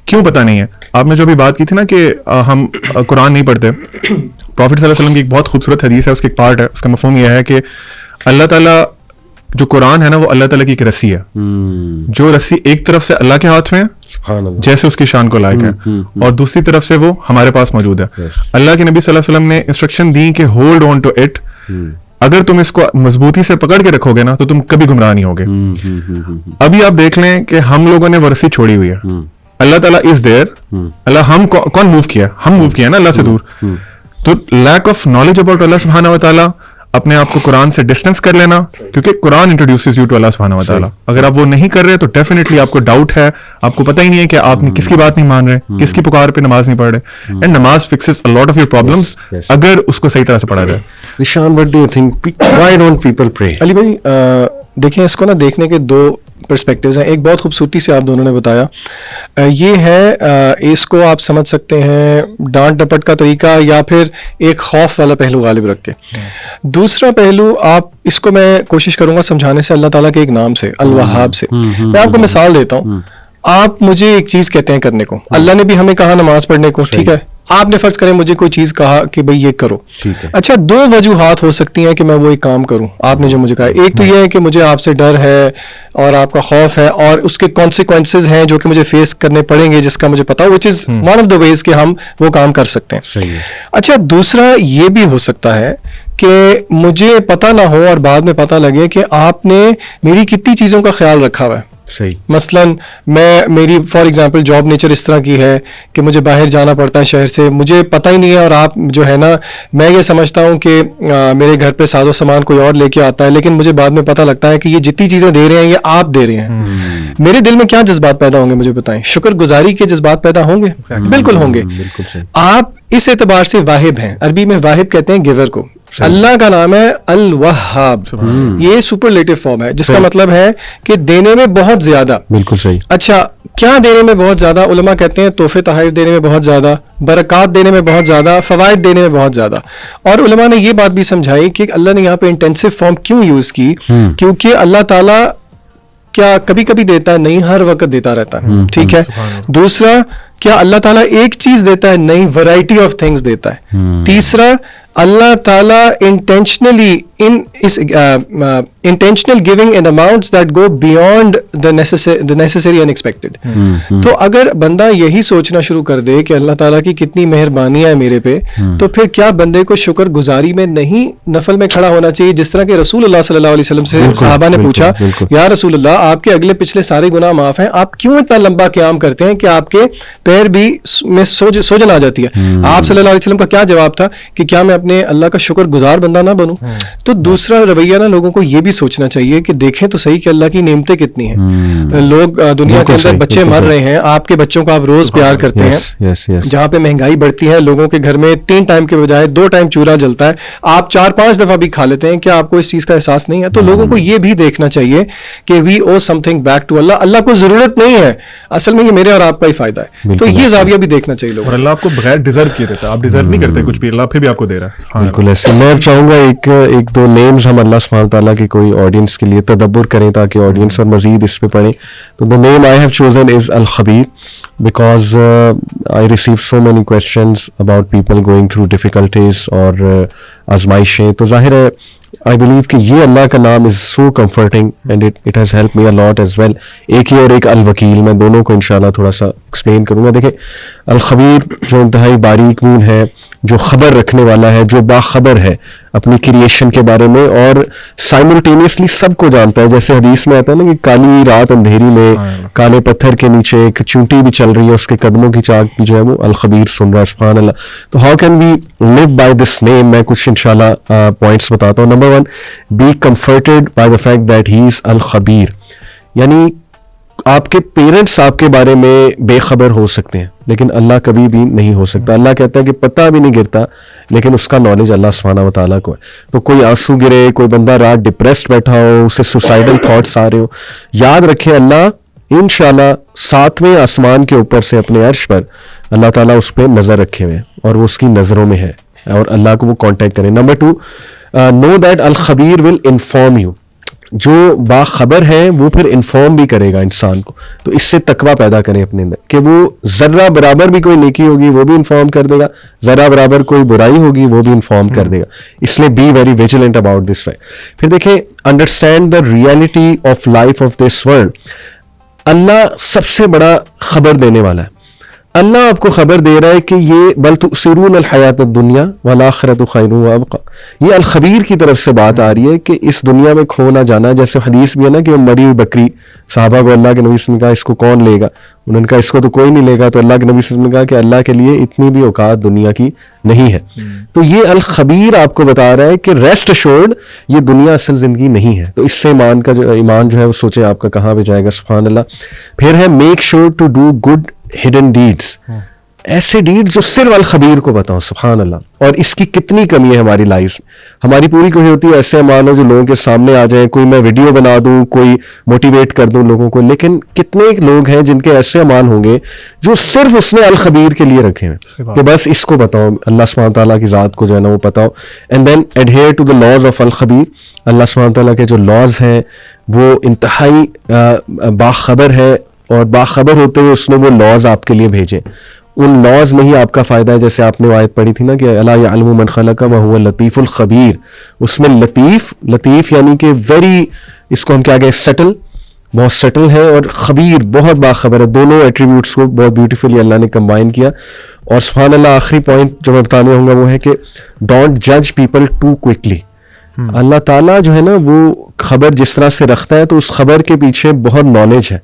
کیوں پتہ نہیں ہے؟ آپ نے جو بھی بات کی تھی نا کہ ہم قرآن نہیں پڑھتے, پروفٹ صلی اللہ علیہ وسلم کی ایک بہت خوبصورت حدیث ہے, اس کا ایک پارٹ ہے, اس کا مفہوم یہ ہے کہ اللہ تعالیٰ جو قرآن ہے نا وہ اللہ تعالیٰ کی ایک رسی ہے, جو رسی ایک طرف سے اللہ کے ہاتھ میں جیسے اس کی شان کو لائق ہے, اور دوسری طرف سے وہ ہمارے پاس موجود ہے. اللہ کے نبی صلی اللہ علیہ وسلم نے انسٹرکشن دی کہ ہولڈ آن ٹو اٹ, اگر تم اس کو مضبوطی سے پکڑ کے رکھو گے نا تو تم کبھی گمراہ نہیں ہوگے. ابھی آپ دیکھ لیں کہ ہم لوگوں نے وہ رسی چھوڑی ہوئی ہے. اللہ تعالیٰ از دیر, اللہ ہم کون موو کیا, ہم موو کیا نا اللہ سے دور. تو lack of knowledge about Allah سبحانہ و تعالیٰ, اپنے آپ کو قرآن سے ڈسٹینس کر لینا, کیونکہ قرآن انٹروڈیوسز یو ٹو اللہ سبحانہ و تعالیٰ. اگر آپ وہ نہیں کر رہے تو ڈیفینیٹلی آپ کو ڈاؤٹ ہے, آپ کو پتہ ہی نہیں ہے کہ آپ کس کی بات نہیں مان رہے, کس کی پکار پہ نماز نہیں پڑھ رہے. اینڈ نماز fixes a lot of your problems اگر اس کو صحیح طرح سے پڑھا جائے. Ishan, what do you think? Why don't people pray? علی بھائی دیکھیں, اس کو نا دیکھنے کے 2 پرسپیکٹیوز ہیں. ایک بہت خوبصورتی سے آپ دونوں نے بتایا, یہ ہے اس کو آپ سمجھ سکتے ہیں ڈانٹ ڈپٹ کا طریقہ یا پھر ایک خوف والا پہلو غالب رکھ کے. دوسرا پہلو, آپ اس کو میں کوشش کروں گا سمجھانے سے اللہ تعالیٰ کے ایک نام سے, الوہاب سے. میں آپ کو مثال دیتا ہوں. آپ مجھے ایک چیز کہتے ہیں کرنے کو, اللہ نے بھی ہمیں کہا نماز پڑھنے کو, ٹھیک ہے, آپ نے فرض کریں مجھے کوئی چیز کہا کہ بھئی یہ کرو. اچھا, 2 وجوہات ہو سکتی ہیں کہ میں وہ ایک کام کروں. آپ نے جو مجھے کہا, ایک تو یہ ہے کہ مجھے آپ سے ڈر ہے اور آپ کا خوف ہے اور اس کے کانسیکوینسز ہیں جو کہ مجھے فیس کرنے پڑیں گے, جس کا مجھے پتا, وچ از ون آف دا ویز کہ ہم وہ کام کر سکتے ہیں. اچھا, دوسرا یہ بھی ہو سکتا ہے کہ مجھے پتا نہ ہو اور بعد میں پتا لگے کہ آپ نے میری کتنی چیزوں کا خیال رکھا ہوا ہے. مثلاً میری فار ایگزامپل جاب نیچر اس طرح کی ہے کہ مجھے باہر جانا پڑتا ہے شہر سے, مجھے پتہ ہی نہیں ہے, اور آپ جو ہے نا, میں یہ سمجھتا ہوں کہ میرے گھر پہ ساز و سامان کوئی اور لے کے آتا ہے, لیکن مجھے بعد میں پتہ لگتا ہے کہ یہ جتنی چیزیں دے رہے ہیں یہ آپ دے رہے ہیں. میرے دل میں کیا جذبات پیدا ہوں گے مجھے بتائیں؟ شکر گزاری کے جذبات پیدا ہوں گے, بالکل ہوں گے. آپ اس اعتبار سے واہب ہیں. عربی میں واہب کہتے ہیں گیور کو. اللہ کا نام ہے الوہاب, یہ سپرلیٹو فارم ہے جس کا مطلب ہے کہ دینے میں بہت زیادہ. بالکل صحیح. اچھا, کیا دینے میں بہت زیادہ؟ علماء کہتے ہیں تحفے تحائف دینے میں بہت زیادہ, برکات دینے میں بہت زیادہ, فوائد دینے میں بہت زیادہ. اور علماء نے یہ بات بھی سمجھائی کہ اللہ نے یہاں پہ انٹینسو فارم کیوں یوز کی, کیونکہ اللہ تعالیٰ کیا کبھی کبھی دیتا ہے, نہیں ہر وقت دیتا رہتا ہے, ٹھیک ہے. دوسرا, کیا اللہ تعالیٰ ایک چیز دیتا ہے, نہیں ورائٹی آف تھنگس دیتا ہے. تیسرا, اللہ تعالیٰ intentionally intentional giving in amounts that go beyond the necessary unexpected. تو اگر بندہ یہی سوچنا شروع کر دے کہ اللہ تعالیٰ کی کتنی مہربانی ہے میرے پہ, تو پھر کیا بندے کو شکر گزاری میں نہیں نفل میں کھڑا ہونا چاہیے؟ جس طرح کہ رسول اللہ صلی اللہ علیہ وسلم سے صحابہ نے پوچھا, یا رسول اللہ آپ کے اگلے پچھلے سارے گناہ معاف ہیں, آپ کیوں اتنا لمبا قیام کرتے ہیں کہ آپ کے پیر بھی میں سوجن آ جاتی ہے؟ آپ صلی اللہ علیہ وسلم کا کیا جواب تھا کہ کیا میں اپنے اللہ کا شکر گزار بندہ نہ بنوں؟ تو دوسرا رویہ نا لوگوں کو یہ بھی سوچنا چاہیے کہ دیکھیں تو صحیح کہ اللہ کی نعمتیں کتنی ہیں. لوگ دنیا کے اندر بچے مر رہے ہیں, آپ کے بچوں کو آپ روز پیار کرتے ہیں. جہاں پہ مہنگائی بڑھتی ہے, لوگوں کے گھر میں 3 ٹائم کے بجائے 2 ٹائم چولہا جلتا ہے, آپ 4-5 دفعہ بھی کھا لیتے ہیں. کیا آپ کو اس چیز کا احساس نہیں ہے؟ تو لوگوں کو یہ بھی دیکھنا چاہیے کہ وی او سم تھنگ بیک ٹو اللہ. اللہ کو ضرورت نہیں ہے, اصل میں یہ میرے اور آپ کا ہی فائدہ ہے. تو یہ زاویہ بھی دیکھنا چاہیے لوگوں. اور اللہ آپ کو بغیر ڈیزرو کیے دیتا ہے, آپ ڈیزرو نہیں کرتے کچھ بھی, اللہ پھر بھی آپ کو دے رہا ہے. بالکل ایسے. میں چاہوں گا ایک 2 نیمز ہم اللہ سبحانہ تعالیٰ کی کوئی آڈینس کے لیے تدبر کریں تاکہ آڈینس اور مزید اس پہ پڑھیں. تو the name I have chosen is Al-Khabir because I receive so many questions about people going through difficulties اور آزمائشیں. تو ظاہر ہے I believe کہ یہ اللہ کا نام is so comforting and it has helped me a lot as well. ایک ہی اور ایک الوکیل, میں دونوں کو انشاءاللہ تھوڑا سا ایکسپلین کروں گا. دیکھیں, الخبیر جو انتہائی باریک بین ہے, جو خبر رکھنے والا ہے, جو باخبر ہے اپنی کریشن کے بارے میں, اور سائملٹینیسلی سب کو جانتا ہے. جیسے حدیث میں آتا ہے نا کہ کالی رات اندھیری میں کالے پتھر کے نیچے ایک چونٹی بھی چل رہی ہے, اس کے قدموں کی چاک بھی جو ہے وہ الخبیر سن رہا ہے. سبحان اللہ. تو how can we live by this name? میں کچھ انشاءاللہ پوائنٹس بتاتا ہوں. Number 1, be comforted by the fact that he is الخبیر. یعنی آپ کے پیرنٹس آپ کے بارے میں بے خبر ہو سکتے ہیں لیکن اللہ کبھی بھی نہیں ہو سکتا. اللہ کہتا ہے کہ پتہ بھی نہیں گرتا لیکن اس کا نالج اللہ سبحانہ و تعالیٰ کو ہے. تو کوئی آنسو گرے, کوئی بندہ رات ڈپریسڈ بیٹھا ہو, اسے سوسائڈل تھاٹس آ رہے ہو, یاد رکھے اللہ انشاءاللہ 7ویں آسمان کے اوپر سے اپنے عرش پر اللہ تعالیٰ اس پہ نظر رکھے ہوئے اور وہ اس کی نظروں میں ہے, اور اللہ کو وہ کانٹیکٹ کریں. نمبر 2, نو دیٹ الخبیر ول انفارم یو. جو باخبر ہے وہ پھر انفارم بھی کرے گا انسان کو. تو اس سے تقویٰ پیدا کریں اپنے اندر کہ وہ ذرہ برابر بھی کوئی نیکی ہوگی وہ بھی انفارم کر دے گا, ذرہ برابر کوئی برائی ہوگی وہ بھی انفارم کر دے گا. اس لیے be very vigilant about this. پھر دیکھیں, understand the reality of life of this world. Allah سب سے بڑا خبر دینے والا ہے. اللہ آپ کو خبر دے رہا ہے کہ یہ بل تؤثرون الحیات الدنیا والآخرۃ خیر وابقیٰ. یہ الخبیر کی طرف سے بات آ رہی ہے کہ اس دنیا میں کھو نہ جانا. جیسے حدیث بھی ہے نا کہ وہ مری ہوئی بکری, صحابہ کو اللہ کے نبی صلی اللہ علیہ وسلم نے کہا اس کو کون لے گا, انہوں نے کہا اس کو تو کوئی نہیں لے گا. تو اللہ کے نبی صلی اللہ علیہ وسلم نے کہا کہ اللہ کے لیے اتنی بھی اوقات دنیا کی نہیں ہے. تو یہ الخبیر آپ کو بتا رہا ہے کہ ریسٹ ایشورڈ یہ دنیا اصل زندگی نہیں ہے. تو اس سے ایمان جو ہے وہ سوچے آپ کا کہاں پہ جائے گا. سبحان اللہ. پھر ہے make sure to do good hidden deeds. ایسے ڈیڈ جو صرف الخبیر کو بتاؤ. سبحان اللہ. اور اس کی کتنی کمی ہے ہماری لائف میں. ہماری پوری کوشش ہوتی ہے ایسے اعمال ہو جو لوگوں کے سامنے آ جائیں, کوئی میں ویڈیو بنا دوں, کوئی موٹیویٹ کر دوں لوگوں کو. لیکن کتنے لوگ ہیں جن کے ایسے اعمال ہوں گے جو صرف اس نے الخبیر کے لیے رکھے ہیں کہ بس اس کو بتاؤ, اللہ سبحانہ تعالیٰ کی ذات کو جو ہے نا وہ بتاؤ. And then adhere to the laws of الخبیر. اللہ سبحانہ تعالیٰ کے جو لاز ہیں وہ انتہائی باخبر ہے, اور باخبر ہوتے ہوئے اس نے وہ لاز آپ کے لیے بھیجے. ان لاز میں ہی آپ کا فائدہ ہے. جیسے آپ نے آیت پڑھی تھی نا کہ الا یعلم من خلق وهو اللطیف الخبیر. اس میں لطیف یعنی کہ ویری, اس کو ہم کیا کہیں, سٹل, بہت سٹل ہے, اور خبیر بہت باخبر ہے. دونوں ایٹریبیوٹس کو بہت بیوٹیفلی اللہ نے کمبائن کیا. اور سبحان اللہ آخری پوائنٹ جو میں بتانے ہوں گا وہ ہے کہ ڈونٹ جج پیپل ٹو کوئکلی. اللہ تعالیٰ جو ہے نا وہ خبر جس طرح سے رکھتا ہے تو اس خبر کے پیچھے بہت نالج ہے,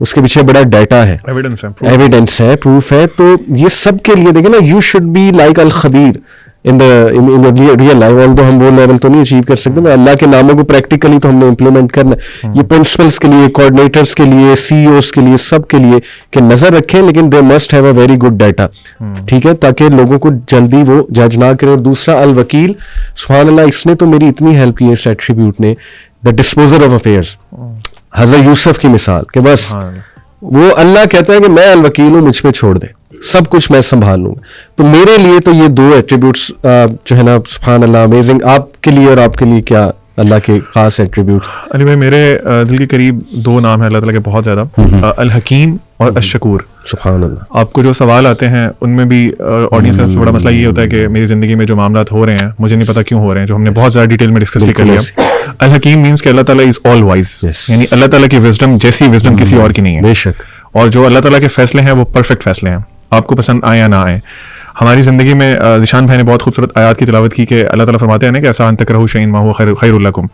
اس کے پیچھے بڑا ڈیٹا ہے, ایویڈنس ہے, پروف ہے. تو یہ سب کے لیے دیکھیں نا, یو شوڈ بی لائک الخبیر ان ریئل لائف. آلدو ہم وہ لیول تو نہیں اچیو کر سکتے, اللہ کے ناموں کو پریکٹیکلی تو ہم نے امپلیمنٹ کرنا ہے. یہ پرنسپلس کے لیے, کوآرڈینیٹرس کے لیے, سی اوز کے لیے, سب کے لیے کہ نظر رکھیں, لیکن they must have a very good data. ٹھیک ہے, تاکہ لوگوں کو جلدی وہ جج نہ کرے. اور دوسرا الوکیل. سبحان اللہ, اس نے تو میری اتنی ہیلپ کی ہے اس ایٹریبیوٹ نے, دا ڈسپوزر آف افیئرس. حضرت یوسف کی مثال کہ بس وہ اللہ کہتا ہے کہ میں الوکیل ہوں, مجھ پہ چھوڑ دے, سب کچھ میں سنبھال لوں گا. تو میرے لیے تو یہ 2 ایٹریبیوٹس جو ہے نا, سبحان اللہ, امیزنگ. آپ کے لیے اور آپ کے لیے کیا اللہ کے خاص ایٹریبیوٹ؟ علی بھائی, میرے دل کے قریب 2 نام ہیں اللہ تعالیٰ کے بہت زیادہ, الحکیم اور الشکور. سبحان اللہ. آپ کو جو سوال آتے ہیں ان میں بھی آڈینس کا سب سے بڑا مسئلہ یہ ہوتا ہے کہ میری زندگی میں جو معاملات ہو رہے ہیں مجھے نہیں پتا کیوں ہو رہے ہیں, جو ہم نے بہت زیادہ ڈیٹیل میں ڈسکس بھی کر لیا. الحکیم مینس کہ اللہ تعالیٰ از آل وائز, یعنی اللہ تعالیٰ کی وزڈم جیسی وزڈم کسی اور کی نہیں ہے. بے شک. اور جو اللہ تعالیٰ کے فیصلے ہیں وہ پرفیکٹ فیصلے ہیں, آپ کو پسند آئے یا نہ آئے. ہماری زندگی میں ذیشان بھائی نے بہت خوبصورت آیات کی تلاوت کی کہ اللہ تعالیٰ فرماتے ہیں نا کہ ایسا ان تکرہوا شیئا وہو خیر لکم,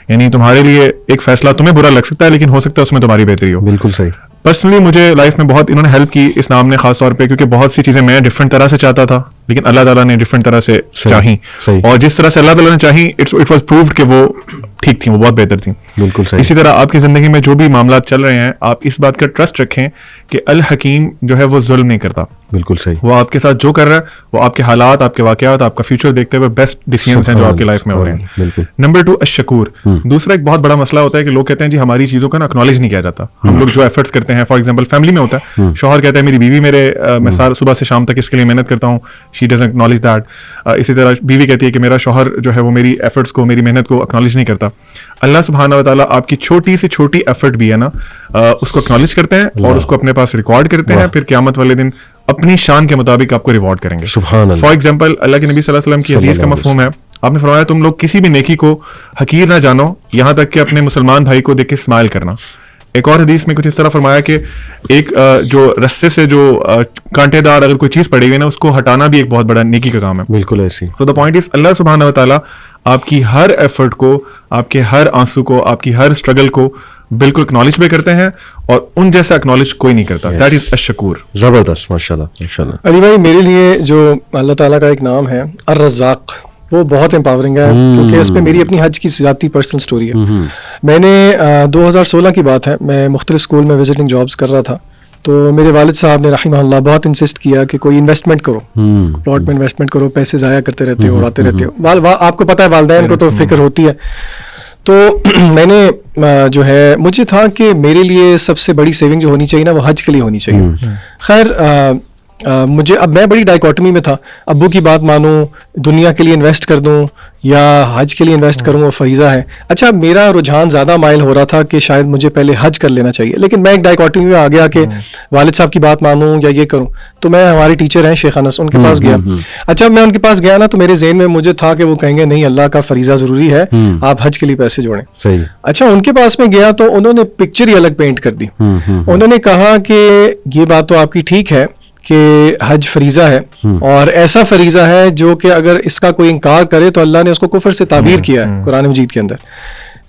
یعنی تمہارے لیے ایک فیصلہ تمہیں برا لگ سکتا ہے لیکن ہو سکتا ہے اس میں تمہاری بہتری ہو. بالکل صحیح. پرسنلی مجھے لائف میں بہت انہوں نے ہیلپ کی اس نام نے, خاص طور پہ کیونکہ بہت سی چیزیں میں ڈفرینٹ طرح سے چاہتا تھا لیکن اللہ تعالیٰ نے ڈفرینٹ طرح سے چاہیں, اور جس طرح سے اللہ تعالیٰ نے چاہیں اٹ واز پرووڈ کہ وہ ٹھیک تھیں, وہ بہت بہتر تھیں. بالکل صحیح. اسی طرح آپ کی زندگی میں جو بھی معاملات چل رہے ہیں آپ اس بات کا ٹرسٹ رکھیں کہ الحکیم جو ہے وہ ظلم نہیں کرتا. بالکل صحیح. وہ آپ کے ساتھ جو کر رہا ہے وہ آپ کے حالات, آپ کے واقعات, آپ کا فیوچر دیکھتے ہوئے بیسٹ ڈیسیژنز ہیں جو آپ کی لائف میں ہو رہے ہیں. نمبر 2 الشکور. دوسرا ایک بہت بڑا مسئلہ ہوتا ہے کہ لوگ کہتے ہیں جی ہماری چیزوں کا نا اکنالج نہیں کیا جاتا. ہم لوگ جو ایفرٹس کرتے ہیں, فار ایگزامپل فیملی میں ہوتا ہے, شوہر کہتا ہے میری بیوی میں صبح سے شام تک اس کے لیے محنت کرتا ہوں, شی ڈزنٹ اکنالج دیٹ. اسی طرح بیوی کہتی ہے کہ میرا شوہر جو ہے وہ میری ایفرٹس کو, میری محنت کو اکنالج نہیں کرتا. اللہ سبحانہ و تعالیٰ آپ کی چھوٹی سے چھوٹی ایفرٹ بھی ہے نا اس کو اکنالج کرتے ہیں اور اس کو اپنے پاس ریکارڈ کرتے ہیں, پھر قیامت والے دن اپنی شان کے مطابق آپ کو ریوارڈ کریں گے. فار ایگزامپل اللہ کے نبی صلی اللہ علیہ وسلم کی حدیث کا مفہوم ہے, آپ نے فرمایا تم لوگ کسی بھی نیکی کو حقیر نہ جانو یہاں تک کہ اپنے مسلمان بھائی کو دیکھ کے اسمائل کرنا. ایک اور حدیث میں کچھ اس طرح فرمایا کہ ایک جو رسے سے جو کانٹے دار اگر کوئی چیز پڑی ہوئی نا اس کو ہٹانا بھی ایک بہت بڑا نیکی کا کام ہے. بالکل ایسی. تو دا پوائنٹ از اللہ سبحانہ و تعالیٰ آپ کی ہر ایفرٹ کو, آپ کے ہر آنسو کو, آپ کی ہر اسٹرگل کو بالکل اکنالج بھی کرتے ہیں, اور ان جیسا اکنالج کوئی نہیں کرتا. دیٹ از الشکور. زبردست, ماشاء اللہ ماشاء اللہ. علی بھائی میرے لیے جو اللہ تعالیٰ کا ایک نام ہے الرزاق, وہ بہت امپاورنگ ہے, کیونکہ اس پہ میری اپنی حج کی ذاتی پرسنل سٹوری ہے. میں نے 2016 کی بات ہے, میں مختلف اسکول میں وزٹنگ جابس کر رہا تھا, تو میرے والد صاحب نے رحمہ اللہ بہت انسسٹ کیا کہ کوئی انویسٹمنٹ کرو, پلاٹ میں انویسٹمنٹ کرو, پیسے ضائع کرتے رہتے ہو, اڑاتے رہتے ہو. آپ کو پتہ ہے والدین کو تو فکر ہوتی ہے. تو میں نے جو ہے مجھے تھا کہ میرے لیے سب سے بڑی سیونگ جو ہونی چاہیے نا وہ حج کے لیے ہونی چاہیے. خیر مجھے اب میں بڑی ڈائیکاٹمی میں تھا, ابو کی بات مانوں, دنیا کے لیے انویسٹ کر دوں یا حج کے لیے انویسٹ کروں, وہ فریضہ ہے. اچھا میرا رجحان زیادہ مائل ہو رہا تھا کہ شاید مجھے پہلے حج کر لینا چاہیے, لیکن میں ایک ڈائیکاٹمی میں آ گیا کہ والد صاحب کی بات مانوں یا یہ کروں. تو میں ہمارے ٹیچر ہیں شیخ انس, ان کے پاس گیا. اچھا میں ان کے پاس گیا نا تو میرے ذہن میں مجھے تھا کہ وہ کہیں گے نہیں اللہ کا فریضہ ضروری ہے, آپ حج کے لیے پیسے جوڑیں. اچھا ان کے پاس میں گیا تو انہوں نے پکچر ہی الگ پینٹ کر دی. انہوں نے کہا کہ یہ بات تو آپ کی ٹھیک ہے کہ حج فریضہ ہے, اور ایسا فریضہ ہے جو کہ اگر اس کا کوئی انکار کرے تو اللہ نے اس کو کفر سے تعبیر کیا ہے قرآن مجید کے اندر.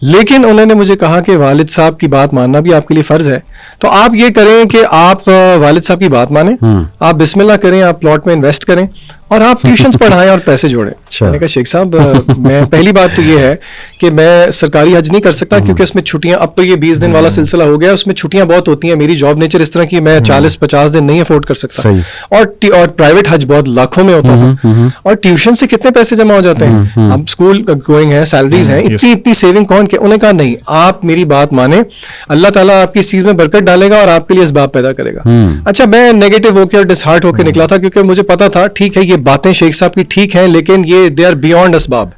لیکن انہوں نے مجھے کہا کہ والد صاحب کی بات ماننا بھی آپ کے لیے فرض ہے, تو آپ یہ کریں کہ آپ والد صاحب کی بات مانیں, آپ بسم اللہ کریں, آپ پلاٹ میں انویسٹ کریں, اور آپ ٹیوشنز پڑھائیں اور پیسے جوڑیں. میں نے کہا شیخ صاحب میں پہلی بات تو یہ ہے کہ میں سرکاری حج نہیں کر سکتا, کیونکہ اس میں چھٹیاں, اب تو یہ 20 دن والا سلسلہ ہو گیا, اس میں چھٹیاں بہت ہوتی ہیں. میری جاب نیچر اس طرح کی میں 40-50 دن نہیں افورڈ کر سکتا, اور پرائیویٹ حج بہت لاکھوں میں ہوتا تھا, اور ٹیوشن سے کتنے پیسے جمع ہو جاتے ہیں. اب اسکول گوئنگ ہے, سیلریز ہیں, اتنی سیونگ کون کے. انہوں نے کہا نہیں آپ میری بات مانیں, اللہ تعالیٰ آپ کی اس چیز میں برکت ڈالے گا اور آپ کے لیے اسباب پیدا کرے گا. اچھا میں نیگیٹو ہو کے اور ڈس ہارٹ ہو کے نکلا تھا, کیونکہ مجھے پتا تھا ٹھیک ہے یہ باتیں شیخ صاحب کی ٹھیک ہیں, لیکن یہ دے آر بیونڈ اسباب.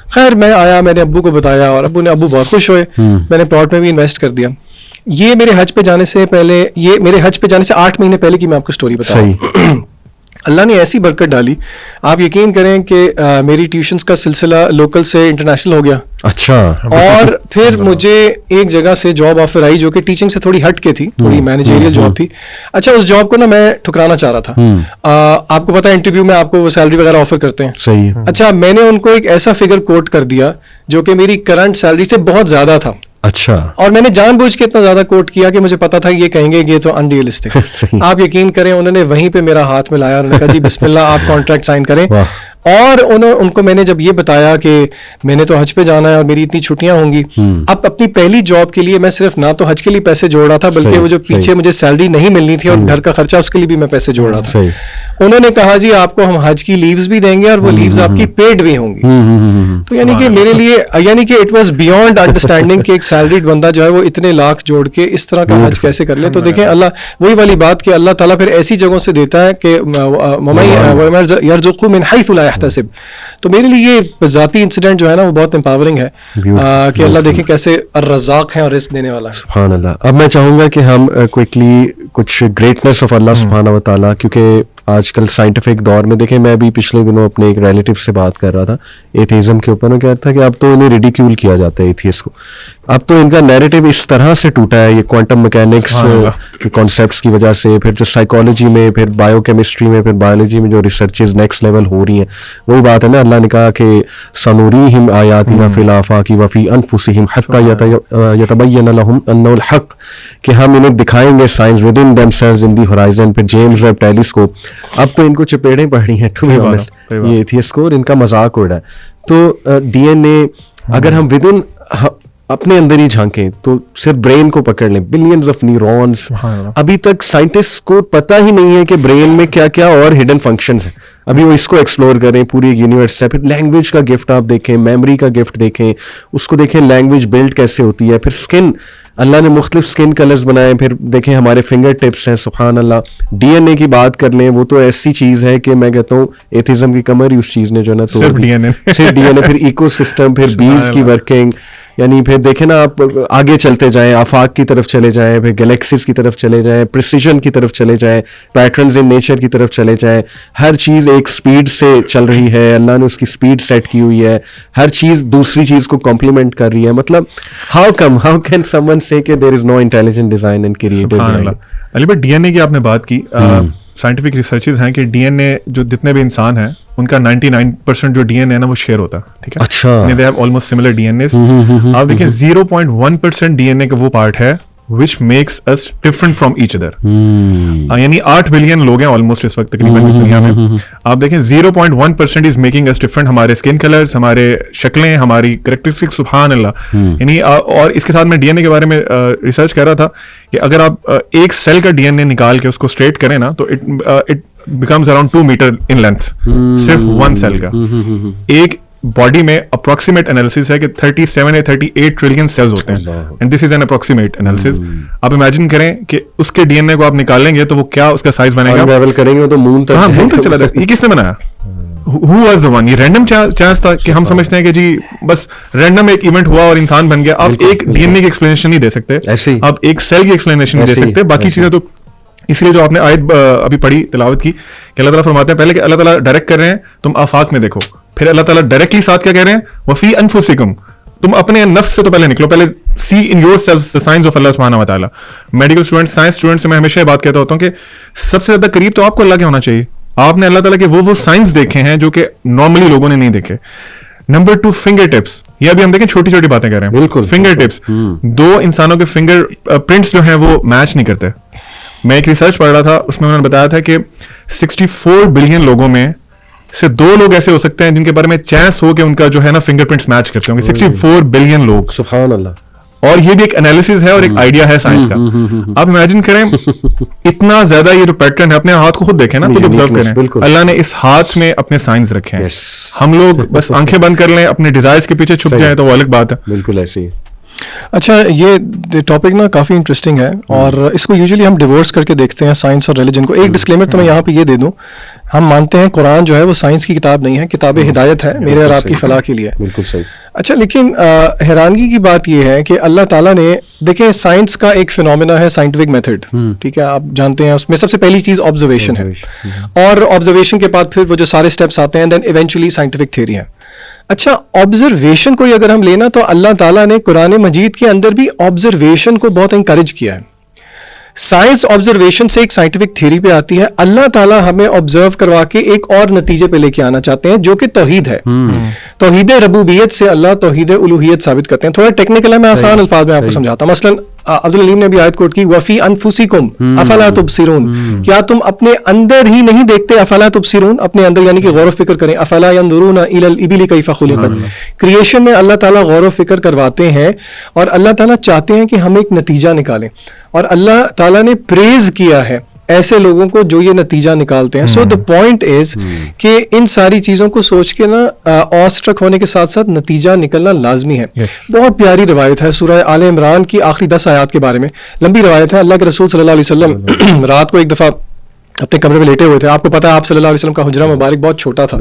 خیر میں آیا, میں نے ابو کو بتایا, اور ابو بہت خوش ہوئے. میں نے پلاٹ میں بھی انویسٹ کر دیا. یہ میرے حج پہ جانے سے پہلے, یہ میرے حج پہ جانے سے 8 مہینے پہلے کی میں آپ کو اسٹوری بتاؤں. اللہ نے ایسی برکت ڈالی, آپ یقین کریں کہ میری ٹیوشنز کا سلسلہ لوکل سے انٹرنیشنل ہو گیا. اچھا. اور پھر مجھے ایک جگہ سے جاب آفر آئی جو کہ ٹیچنگ سے تھوڑی ہٹ کے تھی, تھوڑی مینیجریل جاب تھی. اچھا اس جاب کو نا میں ٹھکرانا چاہ رہا تھا. آپ کو پتا ہے انٹرویو میں آپ کو وہ سیلری وغیرہ آفر کرتے ہیں. صحیح. اچھا میں نے ان کو ایک ایسا فگر کوٹ کر دیا جو کہ میری کرنٹ سیلری سے بہت زیادہ تھا. اچھا. اور میں نے جان بوجھ کے اتنا زیادہ کوٹ کیا کہ مجھے پتا تھا یہ کہیں گے یہ تو انریئلسٹک. آپ یقین کریں انہوں نے وہیں پہ میرا ہاتھ میں لایا, انہوں نے کہا جی بسم اللہ آپ کانٹریکٹ سائن کریں. اور ان کو میں نے جب یہ بتایا کہ میں نے تو حج پہ جانا ہے اور میری اتنی چھٹیاں ہوں گی, اب اپنی پہلی جاب کے لیے میں صرف نہ تو حج کے لیے پیسے جوڑ رہا تھا, بلکہ وہ جو پیچھے مجھے سیلری نہیں ملنی تھی اور گھر کا خرچہ اس کے لیے بھی میں پیسے جوڑ رہا تھا. انہوں نے کہا جی آپ کو ہم حج کی لیوز بھی دیں گے اور وہ لیوز آپ کی پیڈ بھی ہوں گی. تو یعنی کہ میرے لیے یعنی کہ اٹ واز بیونڈ انڈرسٹینڈنگ کہ ایک سیلریڈ بندہ جو ہے وہ اتنے لاکھ جوڑ کے اس طرح کا حج کیسے کر لے. تو دیکھیں اللہ وہی والی بات کہ اللہ تعالیٰ پھر ایسی جگہوں سے دیتا ہے کہ یرزقہ من حیث لا یحتسب. تو میرے لیے یہ ذاتی انسیڈنٹ جو ہے نا وہ بہت امپاورنگ ہے کہ اللہ دیکھیں کیسے الرزاق ہے اور رزق دینے والا ہے. سبحان اللہ. اب میں چاہوں گا کہ ہم کوئکلی کچھ گریٹنس آف اللہ سبحانہ و تعالیٰ, کیونکہ آج کل سائنٹیفک دور میں دیکھیں, میں بھی پچھلے دنوں اپنے ایک ریلیٹیو سے بات کر رہا تھا ایتھیزم کے اوپر, وہ کہتا تھا کہ اب تو انہیں ریڈیکیول کیا جاتا ہے ایتھیس کو, اب تو ان کا نیریٹو اس طرح سے ٹوٹا ہے, یہ کوانٹم میکینکس کے کانسیپٹس کی وجہ سے, پھر جو سائیکالوجی میں, پھر بایو کیمسٹری میں, پھر بایولوجی میں جو ریسرچز نیکسٹ لیول ہو رہی ہیں. وہی بات ہے نا, اللہ نے کہا کہ سنوریہم آیاتنا فی الآفاق وفی انفسہم حتی یتبین لہم انہ الحق, کہ ہم انہیں دکھائیں گے science with in them selves in the horizon. پھر جیمز ویب ٹیلیسکوپ, اب تو ان کو چپیڑیں پڑ رہی ہیں ٹو بی آنیسٹ, یہ ایتھیسٹ کو, اور ان کا مذاق اڑ رہا ہے. تو ڈی این اے اگر ہم ود ان اپنے اندر ہی جھانکیں تو صرف برین کو پکڑ لیں, بلینز آف نیورونز, ابھی تک سائنٹسٹ کو پتہ ہی نہیں ہے کہ برین میں کیا کیا اور ہڈن فنکشنز ہیں, ابھی وہ اس کو ایکسپلور کریں, پوری ایک یونیورس ہے. پھر لینگویج کا گفٹ آپ دیکھیں, میموری کا گفٹ دیکھیں, اس کو دیکھیں لینگویج بلڈ کیسے ہوتی ہے. پھر اسکن, اللہ نے مختلف اسکن کلرز بنائے, پھر دیکھیں ہمارے فنگر ٹپس ہیں, سبحان اللہ. ڈی این اے کی بات کر لیں, وہ تو ایسی چیز ہے کہ میں کہتا ہوں ایتھیزم کی کمر ہی اس چیز نے جو ہے نا, صرف ڈی این اے, پھر ایکو سسٹم, پھر بیز کی ورکنگ, یعنی پھر دیکھیں نا آپ آگے چلتے جائیں, آفاق کی طرف چلے جائیں, پھر گلیکسیز کی طرف چلے جائیں, پریسیجن کی طرف چلے جائیں, پیٹرنز ان نیچر کی طرف چلے جائیں, ہر چیز ایک سپیڈ سے چل رہی ہے, اللہ نے اس کی سپیڈ سیٹ کی ہوئی ہے, ہر چیز دوسری چیز کو کمپلیمنٹ کر رہی ہے. مطلب ہاؤ کین سم ون سے کہ دیر از نو انٹیلیجنٹ ڈیزائن اینڈ کریٹو. علی بھائی ڈی این اے کی آپ نے بات کی, سائنٹیفک ریسرچز ہیں کہ ڈی این اے جو جتنے بھی انسان ہیں ان کا 99% جو ڈی این اے نا وہ شیئر ہوتا ہے, ٹھیک ہے. اچھا, they have almost similar D N As. آپ دیکھیں 0.1% ڈی این اے کا وہ پارٹ ہے which makes us different from each other. یعنی 8 بلین لوگ ہیں آلموسٹ اس وقت تقریباً اس دنیا میں. آپ دیکھیں 0.1% is making us different. ہمارے اسکن کلرز, ہمارے شکلیں, ہماری کریکٹرسٹک, سبحان اللہ. یعنی اور اس کے ساتھ میں ڈی این اے کے بارے میں ریسرچ کر رہا تھا کہ اگر آپ ایک سیل کا ڈی این اے نکال کے اس کو اسٹریٹ کریں نا تو it becomes around 2 meter in length, صرف 1 سیل کا. ایک باڈی میں اپروکسیمیٹ انالیسس ہے کہ 37 یا 38 ٹریلین سیلز ہوتے ہیں, and this is an approximate analysis. آپ امیجن کریں کہ اس کے ڈی این اے کو آپ نکالیں گے تو وہ کیا اس کا سائز بنے گا, ٹریول کریں گے تو مون تک چلا جائے. یہ کس نے بنایا, who was the one? یہ رینڈم چانس تھا کہ ہم سمجھتے ہیں کہ جی بس رینڈم ایک ایونٹ ہوا اور انسان بن گیا. آپ ایک ڈی این اے کی ایکسپلینیشن نہیں دے سکتے, آپ ایک سیل کی ایکسپلینیشن نہیں دے سکتے, باقی چیزیں تو. اس لیے جو آپ نے آیت ابھی پڑھی تلاوت کی کہ اللہ تعالیٰ فرماتے ہیں پہلے کہ اللہ تعالیٰ ڈائریکٹ کر رہے ہیں تم آفاق میں دیکھو, پھر اللہ تعالیٰ ڈائریکٹلی ساتھ کیا کہہ رہے ہیں, وفی انفسکم, تم اپنے نفس سے تو پہلے نکلو, پہلے see in yourself the signs of Allah سبحانہ و تعالیٰ. میڈیکل اسٹوڈنٹ, سائنس اسٹوڈنٹ سے میں ہمیشہ یہ بات کہتا ہوتا ہوں کہ سب سے زیادہ قریب تو آپ کو اللہ کے ہونا چاہیے. آپ نے اللہ تعالیٰ کے وہ سائنس دیکھے ہیں جو کہ نارملی لوگوں نے نہیں دیکھے. Number 2, finger tips. یہ ابھی ہم دیکھیں چھوٹی چھوٹی باتیں کر رہے ہیں, بالکل فنگر ٹپس. 2 انسانوں کے فنگر پرنٹس جو ہیں وہ میچ نہیں کرتے. میں ایک ریسرچ پڑھ رہا تھا, اس میں انہوں نے بتایا تھا کہ 64 بلین لوگوں میں سے 2 لوگ ایسے ہو سکتے ہیں جن کے بارے میں چانس ہو کہ ان کا جو ہے نا فنگر پرنٹس میچ کرتے ہوں گے. 64 بلین لوگ, سبحان اللہ. اور یہ بھی ایک انالیسس ہے اور ایک آئیڈیا ہے سائنس کا. آپ امیجن کریں اتنا زیادہ یہ جو پیٹرن ہے, اپنے ہاتھ کو خود دیکھیں نا, خود آبزرو کریں. اللہ نے اس ہاتھ میں اپنے سائنس رکھے ہیں. ہم لوگ بس آنکھیں بند کر لیں, اپنے ڈیزائرز کے پیچھے چھپ جائیں تو وہ الگ بات ہے. بالکل ایسے ہی. اچھا, یہ ٹاپک نا کافی انٹرسٹنگ ہے اور اس کو یوزلی ہم ڈیورس کر کے دیکھتے ہیں سائنس اور ریلیجن کو. ایک ڈسکلیمر تو میں یہاں پہ یہ دے دوں, ہم مانتے ہیں قرآن جو ہے وہ سائنس کی کتاب نہیں ہے, کتاب ہدایت ہے میرے اور آپ کی فلاح کے لیے. بالکل صحیح. اچھا, لیکن حیرانگی کی بات یہ ہے کہ اللہ تعالیٰ نے, دیکھیں سائنس کا ایک فینومینا ہے سائنٹیفک میتھڈ, ٹھیک ہے, آپ جانتے ہیں اس میں سب سے پہلی چیز آبزرویشن ہے, اور آبزرویشن کے بعد پھر وہ جو سارے اسٹیپس آتے ہیں, دین ایونچولی سائنٹیفک تھیوری ہے. اچھا, آبزرویشن کو اگر ہم لینا تو اللہ تعالیٰ نے قرآن مجید کے اندر بھی آبزرویشن کو بہت انکریج کیا ہے. سائنس آبزرویشن سے ایک سائنٹیفک تھیوری پہ آتی ہے, اللہ تعالیٰ ہمیں آبزرو کروا کے ایک اور نتیجے پہ لے کے آنا چاہتے ہیں جو کہ توحید ہے. توحید ربوبیت سے اللہ توحید الوہیت ثابت کرتے ہیں. تھوڑا ٹیکنیکل ہے, میں آسان الفاظ میں آپ کو سمجھاتا ہوں. مثلاً عبدالعلیم نے بھی آیت کوٹ کی, وفی انفسکم افلا تبصرون, کیا تم اپنے اندر ہی نہیں دیکھتے, افلا تبصرون, اپنے اندر یعنی کہ غور و فکر کریں. افلا ينظرون الى الابل كيف خلقت. کریشن میں اللہ تعالیٰ غور و فکر کرواتے ہیں اور اللہ تعالیٰ چاہتے ہیں کہ ہم ایک نتیجہ نکالیں, اور اللہ تعالیٰ نے پریز کیا ہے ایسے لوگوں کو جو یہ نتیجہ نکالتے ہیں. سو دا پوائنٹ از کہ ان ساری چیزوں کو سوچ کے نا آ سٹرک ہونے کے ساتھ ساتھ نتیجہ نکلنا لازمی ہے. بہت پیاری روایت ہے سورہ آل عمران کی آخری 10 آیات کے بارے میں, لمبی روایت ہے. اللہ کے رسول صلی اللہ علیہ وسلم رات کو ایک دفعہ اپنے کمرے میں لیٹے ہوئے تھے. آپ کو پتا ہے آپ صلی اللہ علیہ وسلم کا حجرہ مبارک بہت چھوٹا تھا,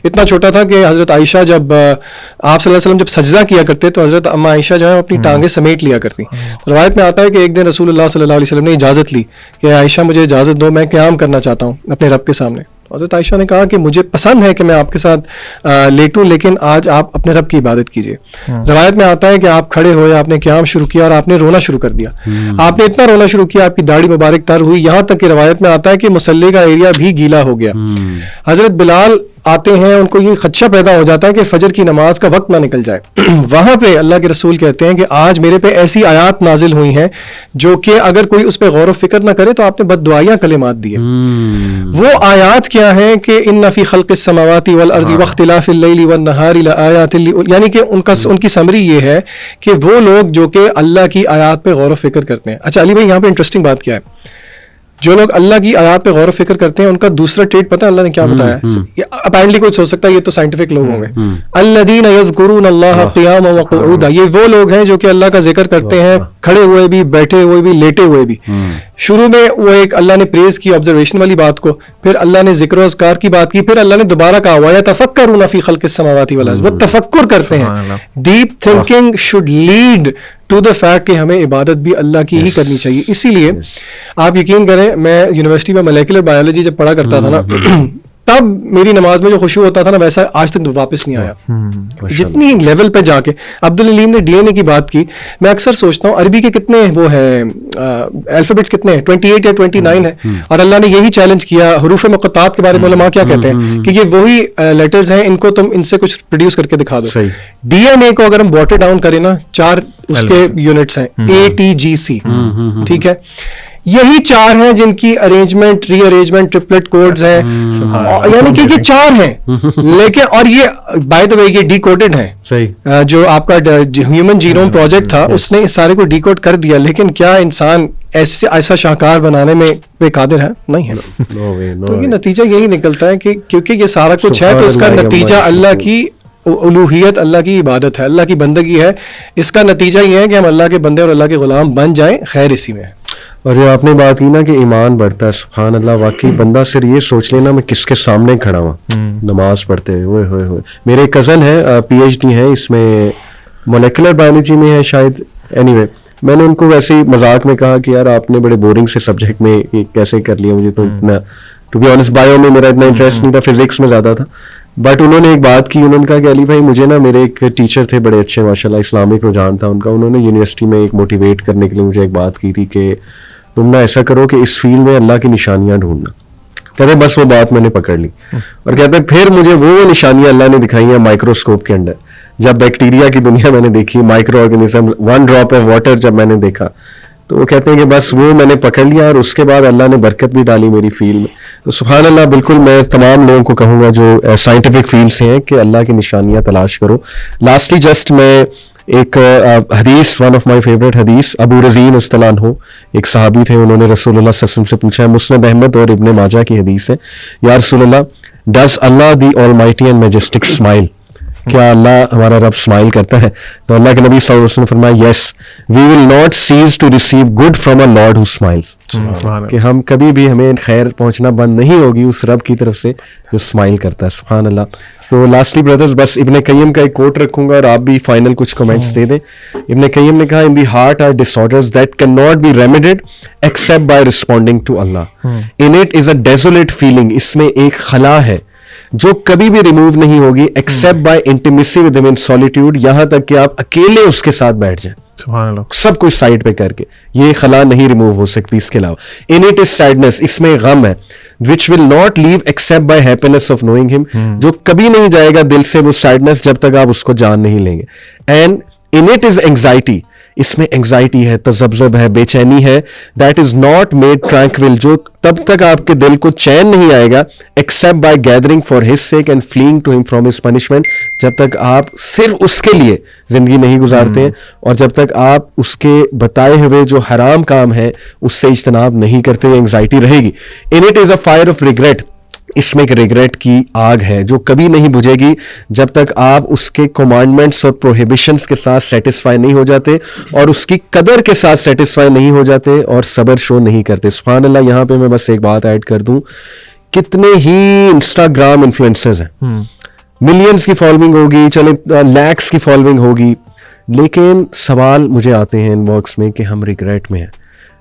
اتنا چھوٹا تھا کہ حضرت عائشہ جب آپ صلی اللہ علیہ وسلم جب سجدہ کیا کرتے تو حضرت اما عائشہ جو ہے اپنی ٹانگیں سمیٹ لیا کرتی. روایت میں آتا ہے کہ ایک دن رسول اللہ صلی اللہ علیہ وسلم نے اجازت لی کہ عائشہ مجھے اجازت دو, میں قیام کرنا چاہتا ہوں اپنے رب کے سامنے. حضرت عائشہ نے کہا کہ مجھے پسند ہے کہ میں آپ کے ساتھ لیٹوں, لیکن آج آپ اپنے رب کی عبادت کیجیے. روایت میں آتا ہے کہ آپ کھڑے ہوئے, آپ نے قیام شروع کیا اور آپ نے رونا شروع کر دیا. آپ نے اتنا رونا شروع کیا, آپ کی داڑھی مبارک تر ہوئی, یہاں تک کہ روایت میں آتا ہے کہ مصلی کا ایریا بھی گیلا ہو گیا. حضرت بلال آتے ہیں, ان کو یہ خدشہ پیدا ہو جاتا ہے کہ فجر کی نماز کا وقت نہ نکل جائے. وہاں پہ اللہ کے رسول کہتے ہیں کہ آج میرے پہ ایسی آیات نازل ہوئی ہیں جو کہ اگر کوئی اس پہ غور و فکر نہ کرے تو آپ نے بد دعائیاں کلمات دیے. وہ آیات کیا ہیں کہ ان فی خلق السماوات والارض واختلاف اللیل والنہار لآیات, یعنی کہ ان کی سمری یہ ہے کہ وہ لوگ جو کہ اللہ کی آیات پہ غور و فکر کرتے ہیں. اچھا علی بھائی, یہاں پہ انٹرسٹنگ بات کیا ہے, جو لوگ اللہ کی آیات پہ غور و فکر کرتے ہیں ان کا دوسرا ٹریٹ پتہ ہے اللہ نے کیا بتایا ہے؟ اپیرنٹلی کچھ ہو سکتا ہے یہ تو سائنٹیفک لوگ ہوں گے. الذین یذکرون اللہ قیاما وقعودا, یہ وہ لوگ ہیں جو کہ اللہ کا ذکر کرتے ہیں کھڑے ہوئے بھی, بیٹھے ہوئے بھی, لیٹے ہوئے بھی. شروع میں وہ ایک اللہ نے پریز کی آبزرویشن والی بات کو, پھر اللہ نے ذکر و اذکار کی بات کی, پھر اللہ نے دوبارہ کہا وَيَتَفَكَّرُونَ فِي خَلْقِ السَّمَاوَاتِ وَالْأَرْضِ, وہ تفکر کرتے ہیں. Deep thinking should lead to the fact کہ ہمیں عبادت بھی اللہ کی ہی کرنی چاہیے. اسی لیے آپ یقین کریں, میں یونیورسٹی میں مولیکولر بایولوجی جب پڑھا کرتا تھا نا, تب میری نماز میں جو خشوع ہوتا تھا نا, ویسا آج تک واپس نہیں آیا. جتنی لیول پہ جا کے عبدالعلیم نے ڈی این اے کی بات کی, میں اکثر سوچتا ہوں عربی کے کتنے وہ ہیں الفابیٹس, کتنے ہیں, 28 یا 29 ہیں, اور اللہ نے یہی چیلنج کیا. حروف مقطعات کے بارے میں علماء کیا کہتے ہیں کہ یہ وہی لیٹرز ہیں, ان کو تم ان سے کچھ پروڈیوس کر کے دکھا دو. ڈی این اے کو اگر ہم واٹر ڈاؤن کریں نا, 4 اس کے یونٹس ہیں, ATGC, ٹھیک ہے, یہی 4 ہیں جن کی ارینجمنٹ, ری ارینجمنٹ, ٹرپلٹ کوڈز ہیں, یعنی کہ یہ 4 ہیں. لیکن اور یہ بائی دا وے یہ ڈی کوڈڈ ہیں. جو آپ کا ہیومن جینوم پروجیکٹ تھا, اس نے اس سارے کو ڈی کوڈ کر دیا, لیکن کیا انسان ایسا شاہکار بنانے میں بے قادر ہے؟ نہیں ہے. تو یہ نتیجہ یہی نکلتا ہے کہ کیونکہ یہ سارا کچھ ہے, تو اس کا نتیجہ اللہ کی الوہیت, اللہ کی عبادت ہے, اللہ کی بندگی ہے. اس کا نتیجہ یہ ہے کہ ہم اللہ کے بندے اور اللہ کے غلام بن جائیں. خیر اسی میں ہے. اور جو آپ نے بات کی نا کہ ایمان بڑھتا ہے, سبحان اللہ, واقعی بندہ صرف یہ سوچ لینا میں کس کے سامنے کھڑا ہوں نماز پڑھتے ہوئے. میرے کزن ہے, PhD ہے اس میں, مولیکولر بایولوجی میں ہے شاید. اینی وے, میں نے ان کو ویسے ہی مذاق میں کہا کہ یار آپ نے بڑے بورنگ سے سبجیکٹ میں کیسے کر لیا, مجھے تو اتنا ٹو بی آنیسٹ بایو میں میرا اتنا انٹرسٹ نہیں تھا, فزکس میں زیادہ تھا. بٹ انہوں نے ایک بات کی, انہوں نے کہا کہ علی بھائی مجھے نا, میرے ایک ٹیچر تھے بڑے اچھے ماشاء اللہ, اسلامک رجحان تھا ان کا, انہوں نے یونیورسٹی میں ایک موٹیویٹ کرنے کے لیے مجھے ایک بات کی تھی کہ تم نہ ایسا کرو کہ اس فیلڈ میں اللہ کی نشانیاں ڈھونڈنا. کہتے ہیں بس وہ بات میں نے پکڑ لی, اور کہتے ہیں پھر مجھے وہ نشانیاں اللہ نے دکھائی ہیں مائکروسکوپ کے اندر, جب بیکٹیریا کی دنیا میں نے دیکھی, micro organism, 1 drop of water جب میں نے دیکھا, تو وہ کہتے ہیں کہ بس وہ میں نے پکڑ لیا, اور اس کے بعد اللہ نے برکت بھی ڈالی میری فیلڈ میں. تو سبحان اللہ, بالکل میں تمام لوگوں کو کہوں گا جو سائنٹیفک فیلڈ سے ہیں کہ اللہ کی نشانیاں تلاش کرو. لاسٹلی جسٹ میں ایک حدیث, ون آف مائی فیوریٹ حدیث, ابو رزین اصطلاح ہو, ایک صحابی تھے, انہوں نے رسول اللہ صلی اللہ علیہ وسلم سے پوچھا ہے, مسند احمد اور ابن ماجہ کی حدیث ہے, یا رسول اللہ, does Allah the almighty and majestic smile, کیا اللہ ہمارا رب اسمائل کرتا ہے؟ تو اللہ کے نبی صلی اللہ علیہ وسلم نے فرمایا, yes, we will not cease to receive good from a lord who smiles, کہ ہم کبھی بھی, ہمیں خیر پہنچنا بند نہیں ہوگی اس رب کی طرف سے جو اسمائل کرتا ہے. سبحان اللہ. تو لاسٹلی بردرز, بس ابن قیم کا ایک کوٹ رکھوں گا اور آپ بھی فائنل کچھ کمنٹس دے دیں. ابن قیم نے کہا, in the heart are disorders that can not be remedied except by responding to Allah, in it is a desolate feeling, اس میں ایک خلا ہے جو کبھی بھی ریموو نہیں ہوگی ایکسیپٹ بائی انٹیمیسی ود ہم ان سولیٹیوڈ, یہاں تک کہ آپ اکیلے اس کے ساتھ بیٹھ جائیں, سبحان اللہ, سب کچھ سائڈ پہ کر کے, یہ خلا نہیں ریموو ہو سکتی اس کے علاوہ. ان اٹ از سیڈنس, اس میں غم ہے, which will not leave except by happiness of knowing him, جو کبھی نہیں جائے گا دل سے وہ سیڈنس جب تک آپ اس کو جان نہیں لیں گے. And in it is anxiety, اس میں انگزائٹی ہے, تذبذب ہے, بے چینی ہے, دیٹ از ناٹ میڈ ٹرانکویل, جو تب تک آپ کے دل کو چین نہیں آئے گا except by gathering for his sake and fleeing to him from his punishment, جب تک آپ صرف اس کے لیے زندگی نہیں گزارتے ہیں, اور جب تک آپ اس کے بتائے ہوئے جو حرام کام ہے اس سے اجتناب نہیں کرتے, انگزائٹی رہے گی. In it is a fire of regret, اس میں ایک ریگریٹ کی آگ ہے جو کبھی نہیں بجھے گی جب تک آپ اس کے کمانڈمنٹس اور پروہیبیشنس کے ساتھ سیٹسفائی نہیں ہو جاتے, اور اس کی قدر کے ساتھ سیٹسفائی نہیں ہو جاتے, اور صبر شو نہیں کرتے. سبحان اللہ. یہاں پہ میں بس ایک بات ایڈ کر دوں, کتنے ہی انسٹاگرام انفلوئنسرز ہیں, ملینز کی فالوئنگ ہوگی, چلیں لیکس کی فالوئنگ ہوگی, لیکن سوال مجھے آتے ہیں ان باکس میں کہ ہم ریگریٹ میں ہیں.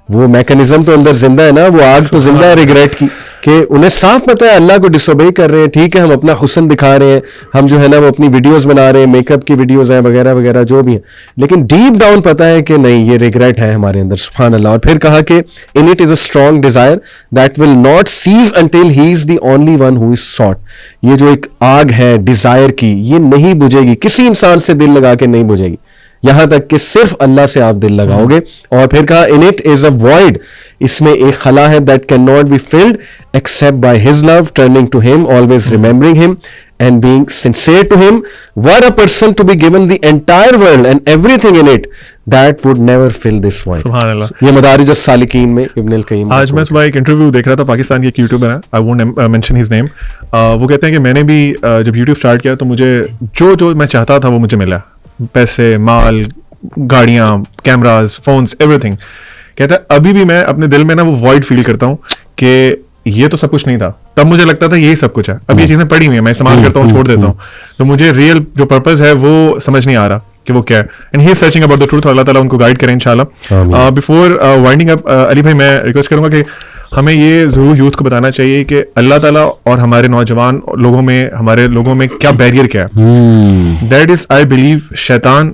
وہ میکنزم تو اندر زندہ ہے نا, وہ آگ تو زندہ ہے ریگریٹ کی, کہ انہیں صاف پتہ ہے اللہ کو ڈس اوبے کر رہے ہیں, ٹھیک ہے ہم اپنا حسن دکھا رہے ہیں, ہم جو ہے نا وہ اپنی ویڈیوز بنا رہے ہیں, میک اپ کی ویڈیوز ہیں وغیرہ وغیرہ جو بھی ہیں, لیکن ڈیپ ڈاؤن پتہ ہے کہ نہیں, یہ ریگریٹ ہے ہمارے اندر. سبحان اللہ. اور پھر کہا کہ in it is a strong desire that will not cease until he is the only one who is sought, یہ جو ایک آگ ہے ڈیزائر کی, یہ نہیں بجھے گی, کسی انسان سے دل لگا کے نہیں بجھے گی, یہاں تک کہ صرف اللہ سے آپ دل لگاؤ گے. اور پھر کہا ان اٹ از اے وائڈ, اس میں ایک خلا ہے that can not be filled except by his love, turning to him, always remembering him and being sincere to him. Were a person to be given the entire world and everything in it that would never fill this void. سبحان اللہ. یہ مدارج السالکین میں ابن القیم. آج میں صبح ایک انٹرویو دیکھ رہا تھا, پاکستان کے ایک یوٹیوبر ہیں, I won't mention his name, وہ کہتے ہیں کہ میں نے بھی جب یوٹیوب اسٹارٹ کیا تو مجھے جو میں چاہتا تھا وہ مجھے ملا, پیسے, مال, گاڑیاں, کیمراز, فونس, ایوری تھنگ. کہتا ہے ابھی بھی میں اپنے دل میں نا وہ وائڈ فیل کرتا ہوں کہ یہ تو سب کچھ نہیں تھا, تب مجھے لگتا تھا یہی سب کچھ ہے, اب یہ چیزیں پڑی ہوئی ہیں, میں استعمال کرتا ہوں, چھوڑ دیتا ہوں, تو مجھے ریئل جو پرپز ہے وہ سمجھ نہیں آ رہا کہ وہ کیا ہے. And he is searching about the truth. Allah تعالیٰ ان کو گائڈ کریں انشاءاللہ. بفور وائنڈنگ اپ علی بھائی, میں ریکویسٹ کروں گا کہ ہمیں یہ ضرور یوتھ کو بتانا چاہیے کہ اللہ تعالیٰ اور ہمارے نوجوان لوگوں میں, ہمارے لوگوں میں کیا بیریئر کیا ہے. دیٹ از آئی بلیو شیطان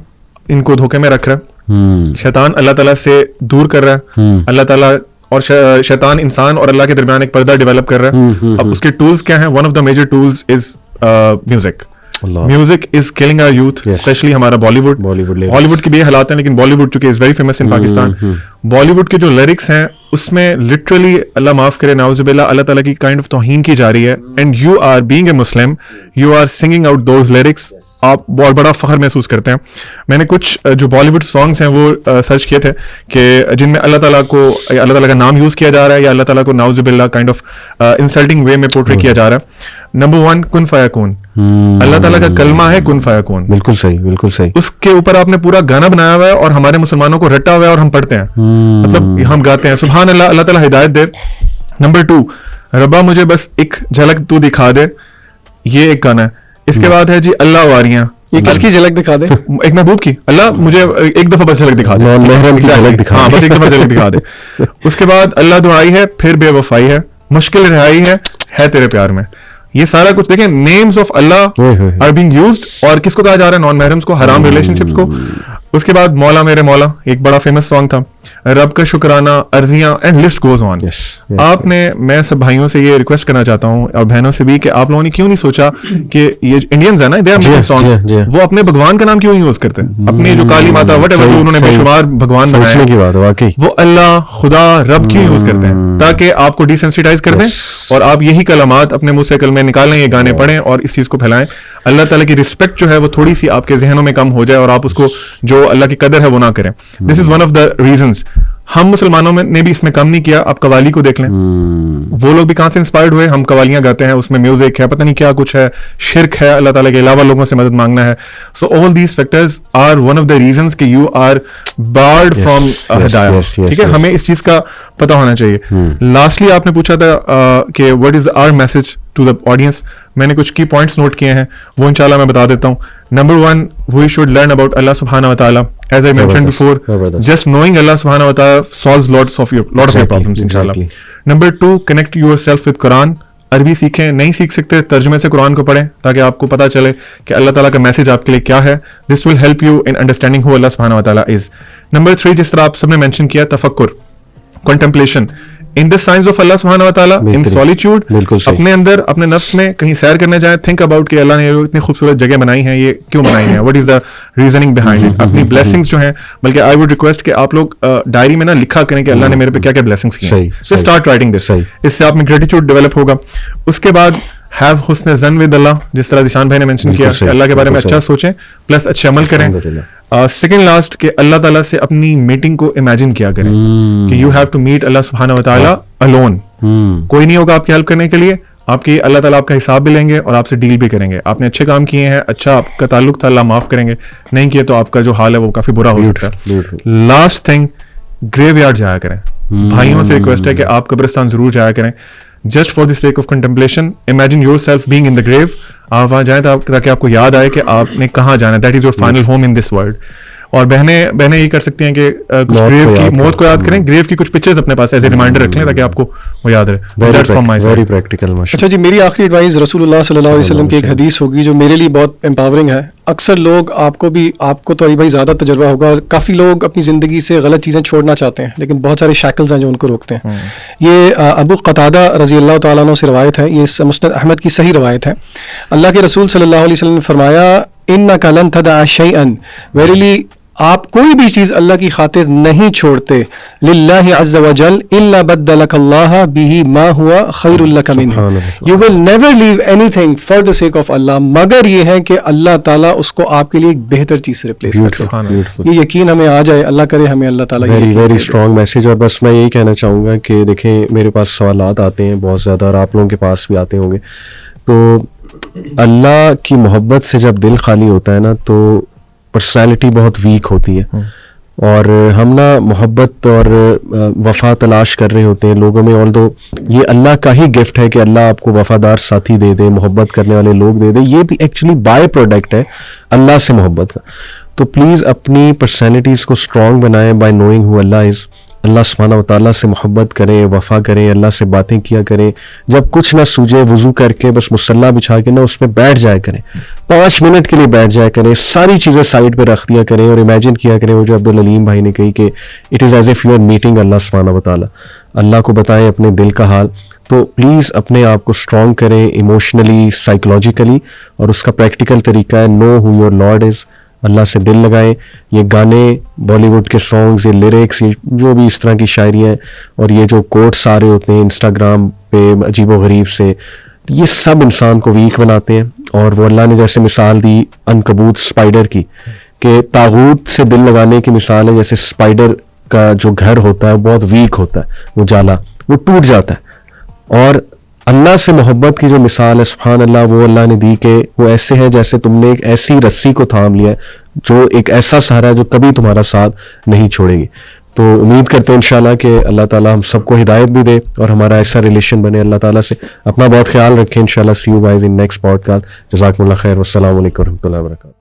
ان کو دھوکے میں رکھ رہا ہے, شیطان اللہ تعالیٰ سے دور کر رہا ہے, اللہ تعالیٰ اور شیطان انسان اور اللہ کے درمیان ایک پردہ ڈیولپ کر رہا ہے. اب اس کے ٹولز کیا ہیں؟ One of the major tools is music. Music is killing our youth, especially ہمارا بالی ووڈ کے بھی حالات ہیں, لیکن بالی ووڈ چونکہ is very famous in Pakistan. Bollywood کے جو لیرکس ہیں اس میں لٹرلی, اللہ معاف کرے, نعوذ باللہ, اللہ تعالیٰ کی کائنڈ آف توہین کی جا رہی ہے. And you are being a Muslim, you are singing out those lyrics, آپ بہت بڑا فخر محسوس کرتے ہیں. میں نے کچھ جو بالی ووڈ سانگس ہیں وہ سرچ کیے تھے کہ جن میں اللہ تعالیٰ کا نام یوز کیا جا رہا ہے, یا اللہ تعالیٰ کو نعوذ باللہ کائنڈ آف انسلٹنگ وے میں پورٹری کیا جا رہا ہے. نمبر 1 کن فیکون, اللہ تعالیٰ کا کلمہ ہے کن فیکون. بالکل صحیح, بالکل صحیح. اس کے اوپر آپ نے پورا گانا بنایا ہوا ہے اور ہمارے مسلمانوں کو رٹا ہوا ہے اور ہم پڑھتے ہیں, مطلب ہم گاتے ہیں سبحان اللہ, اللہ تعالیٰ ہدایت دے. نمبر 2 ربا مجھے بس ایک جھلک تو دکھا دے, یہ ایک گانا ہے. اس کے بعد ہے جی اللہ واریاں, یہ کس کی جھلک دکھا دے؟ ایک محبوب کی, اللہ مجھے ایک دفعہ بس جھلک دکھا دے, ہاں بس ایک دفعہ جھلک دکھا دے. اس کے بعد اللہ دعائی ہے, پھر بے وفائی ہے, مشکل رہائی ہے تیرے پیار میں. یہ سارا کچھ دیکھیں, names of Allah are being used. اور کس کو کہا جا رہا ہے؟ نان محرمس کو, حرام ریلیشن شپس کو. اس کے بعد مولا میرے مولا ایک بڑا فیمس سانگ تھا, رب کا شکرانہ, ارضیاں, اینڈ لسٹ گوز آن. آپ نے, میں سب بھائیوں سے یہ ریکویسٹ کرنا چاہتا ہوں اور بہنوں سے بھی کہ آپ لوگوں نے کیوں نہیں سوچا کہ یہ انڈینز ہیں نا, دے آر میکنگ سانگز, وہ اپنے بھگوان کا نام کیوں یوز کرتے ہیں؟ اپنی جو کالی ماتا وٹ ایور انہوں نے بے شمار بھگوان بنائے, وہ اللہ, خدا, رب کیوں یوز کرتے ہیں؟ تاکہ آپ کو ڈیسینسٹائز کر دیں اور آپ یہی کلمات اپنے منہ سے کلمے نکالیں, یہ گانے پڑھیں اور اس چیز کو پھیلائیں. اللہ تعالیٰ کی رسپیکٹ جو ہے وہ تھوڑی سی آپ کے ذہنوں میں کم ہو جائے اور آپ اس کو جو اللہ کی قدر ہے وہ نہ کریں. This is one of the reasons. ہم مسلمانوں نے بھی اس میں کم نہیں کیا. آپ قوالی کو دیکھ لیں, وہ لوگ بھی کہاں سے انسپائرڈ ہوئے, ہم قوالیاں گاتے ہیں, اس میں میوزک ہے, پتہ نہیں کیا کچھ ہے, شرک ہے, اللہ تعالیٰ کے علاوہ لوگوں سے مدد مانگنا ہے. So all these factors are one of the reasons کہ یو آر بارڈ فرام ہدایت. ٹھیک ہے, ہمیں اس چیز کا پتہ ہونا چاہیے. لاسٹلی آپ نے پوچھا تھا کہ what is our message to the audience. میں نے کچھ کی پوائنٹس نوٹ کیے ہیں, وہ انشاءاللہ میں بتا دیتا ہوں. Number 1 we should learn about Allah subhanahu wa ta'ala. As I mentioned before, just knowing Allah subhanahu wa ta'ala solves lot of your problems inshallah. Number 2, connect yourself with Quran. عربی سیکھیں, نہیں سیکھ سکتے ترجمے سے قرآن کو پڑھیں تاکہ آپ کو پتہ چلے کہ اللہ تعالیٰ کا میسج آپ کے لیے کیا ہے. This will help you in understanding who Allah subhanahu wa ta'ala is. Number 3, جس طرح آپ سب نے mention کیا, تفکر, contemplation in the signs of Allah subhanahu wa ta'ala, in solitude. اپنے اندر, اپنے نفس میں کہیں سیر کرنے جائیں, think about کہ اللہ نے اتنی خوبصورت جگہ بنائی ہیں, یہ کیوں بنائی ہیں, what is the reasoning behind it. اپنی blessings جو ہیں, بلکہ I would request کہ آپ لوگ ڈائری میں نا لکھا کریں کہ اللہ نے میرے پہ کیا کیا blessings کی ہیں. So start writing this. اس سے آپ میں gratitude develop ہوگا. اس کے بعد have حسن ظن ود اللہ, جس طرح ذیشان بھائی نے مینشن کیا کہ اللہ کے بارے میں اچھا سوچیں پلس اچھے عمل کریں. سیکنڈ لاسٹ کہ اللہ تعالیٰ سے اپنی میٹنگ کو امیجن کیا کریں کہ یو ہیو ٹو میٹ اللہ سبحانہ و تعالیٰ alone. کوئی نہیں ہوگا آپ کی ہیلپ کرنے کے لیے, آپ کی اللہ تعالیٰ آپ کا حساب بھی لیں گے اور آپ سے ڈیل بھی کریں گے. آپ نے اچھے کام کیے ہیں, اچھا آپ کا تعلق تھا, اللہ معاف کریں گے, نہیں کیے تو آپ کا جو حال ہے وہ کافی برا ہو سکتا ہے. لاسٹ تھنگ, گریو یارڈ جایا کریں. بھائیوں سے ریکویسٹ ہے کہ آپ قبرستان ضرور جایا کریں, just for the sake of contemplation. Imagine yourself being in the grave. آپ وہاں جائیں تاکہ آپ کو یاد آئے کہ آپ نے کہاں جانا ہے. That is your final home in this world. اور بہنیں یہ کر سکتی ہیں کہ کچھ گریو کی موت کو یاد کریں, گریو کی کچھ پکچرز اپنے پاس ایز اے ریمائنڈر رکھ لیں تاکہ آپ کو وہ یاد رہے. اچھا جی, میری آخری ایڈوائز رسول اللہ صلی اللہ علیہ وسلم کی ایک حدیث ہوگی جو میرے لیے بہت امپاورنگ ہے. اکثر لوگ, آپ کو تو علی بھائی زیادہ تجربہ ہوگا, اور کافی لوگ اپنی زندگی سے غلط چیزیں چھوڑنا چاہتے ہیں لیکن بہت سارے شیکلز ہیں جو ان کو روکتے ہیں. یہ ابو قتادہ رضی اللہ تعالیٰ عنہ سے روایت ہے, یہ مسند احمد کی صحیح روایت ہے. اللہ کے رسول صلی اللہ علیہ وسلم نے فرمایا, انک لن تدع شیئا, ویریلی آپ کوئی بھی چیز اللہ کی خاطر نہیں چھوڑتے, للہ عز وجل الا بدلک اللہ بہ ما ہوا خیر لک منہ. You will never leave anything for the sake of Allah, مگر یہ ہے کہ اللہ تعالیٰ اس کو آپ کے لیے ایک بہتر چیز سے ریپلیس کرتے. یہ یقین ہمیں آ جائے, اللہ کرے ہمیں اللہ تعالیٰ. Very strong message. اور بس میں یہی کہنا چاہوں گا کہ دیکھیں میرے پاس سوالات آتے ہیں بہت زیادہ, اور آپ لوگوں کے پاس بھی آتے ہوں گے. تو اللہ کی محبت سے جب دل خالی ہوتا ہے نا, تو پرسنالٹی بہت ویک ہوتی ہے, اور ہم نا محبت اور وفا تلاش کر رہے ہوتے ہیں لوگوں میں, although یہ اللہ کا ہی گفٹ ہے کہ اللہ آپ کو وفادار ساتھی دے دے, محبت کرنے والے لوگ دے دے, یہ بھی ایکچولی بائی پروڈکٹ ہے اللہ سے محبت کا. تو پلیز اپنی پرسنالٹیز کو اسٹرانگ بنائیں بائی نوئنگ ہو اللہ از. اللہ سبحانہ و تعالیٰ سے محبت کریں, وفا کریں, اللہ سے باتیں کیا کریں. جب کچھ نہ سوجے وضو کر کے بس مصلی بچھا کے نا اس میں بیٹھ جایا کریں, 5 منٹ کے لیے بیٹھ جایا کریں, ساری چیزیں سائڈ پہ رکھ دیا کریں اور امیجن کیا کریں وہ جو عبدالعلیم بھائی نے کہی کہ it is as if you are meeting Allah سبحانہ و تعالیٰ. اللہ کو بتائیں اپنے دل کا حال. تو پلیز اپنے آپ کو اسٹرانگ کریں ایموشنلی, سائیکولوجیکلی, اور اس کا پریکٹیکل طریقہ ہے نو ہو یور لارڈ از. اللہ سے دل لگائیں. یہ گانے, بالی ووڈ کے سانگز, یہ لیرکس, یہ جو بھی اس طرح کی شاعری ہیں, اور یہ جو کوٹس آ رہے ہوتے ہیں انسٹاگرام پہ عجیب و غریب سے, یہ سب انسان کو ویک بناتے ہیں. اور وہ اللہ نے جیسے مثال دی عنکبوت اسپائڈر کی, کہ طاغوت سے دل لگانے کی مثال ہے جیسے اسپائڈر کا جو گھر ہوتا ہے بہت ویک ہوتا ہے, وہ جالا وہ ٹوٹ جاتا ہے. اور اللہ سے محبت کی جو مثال ہے سبحان اللہ, وہ اللہ نے دی کہ وہ ایسے ہے جیسے تم نے ایک ایسی رسی کو تھام لیا ہے جو ایک ایسا سہارا ہے جو کبھی تمہارا ساتھ نہیں چھوڑے گی. تو امید کرتے ہیں انشاءاللہ کہ اللہ تعالیٰ ہم سب کو ہدایت بھی دے اور ہمارا ایسا ریلیشن بنے اللہ تعالیٰ سے. اپنا بہت خیال رکھیں. انشاءاللہ see you guys in next podcast. جزاکم اللہ خیر. والسلام علیکم ورحمۃ اللہ وبرکاتہ.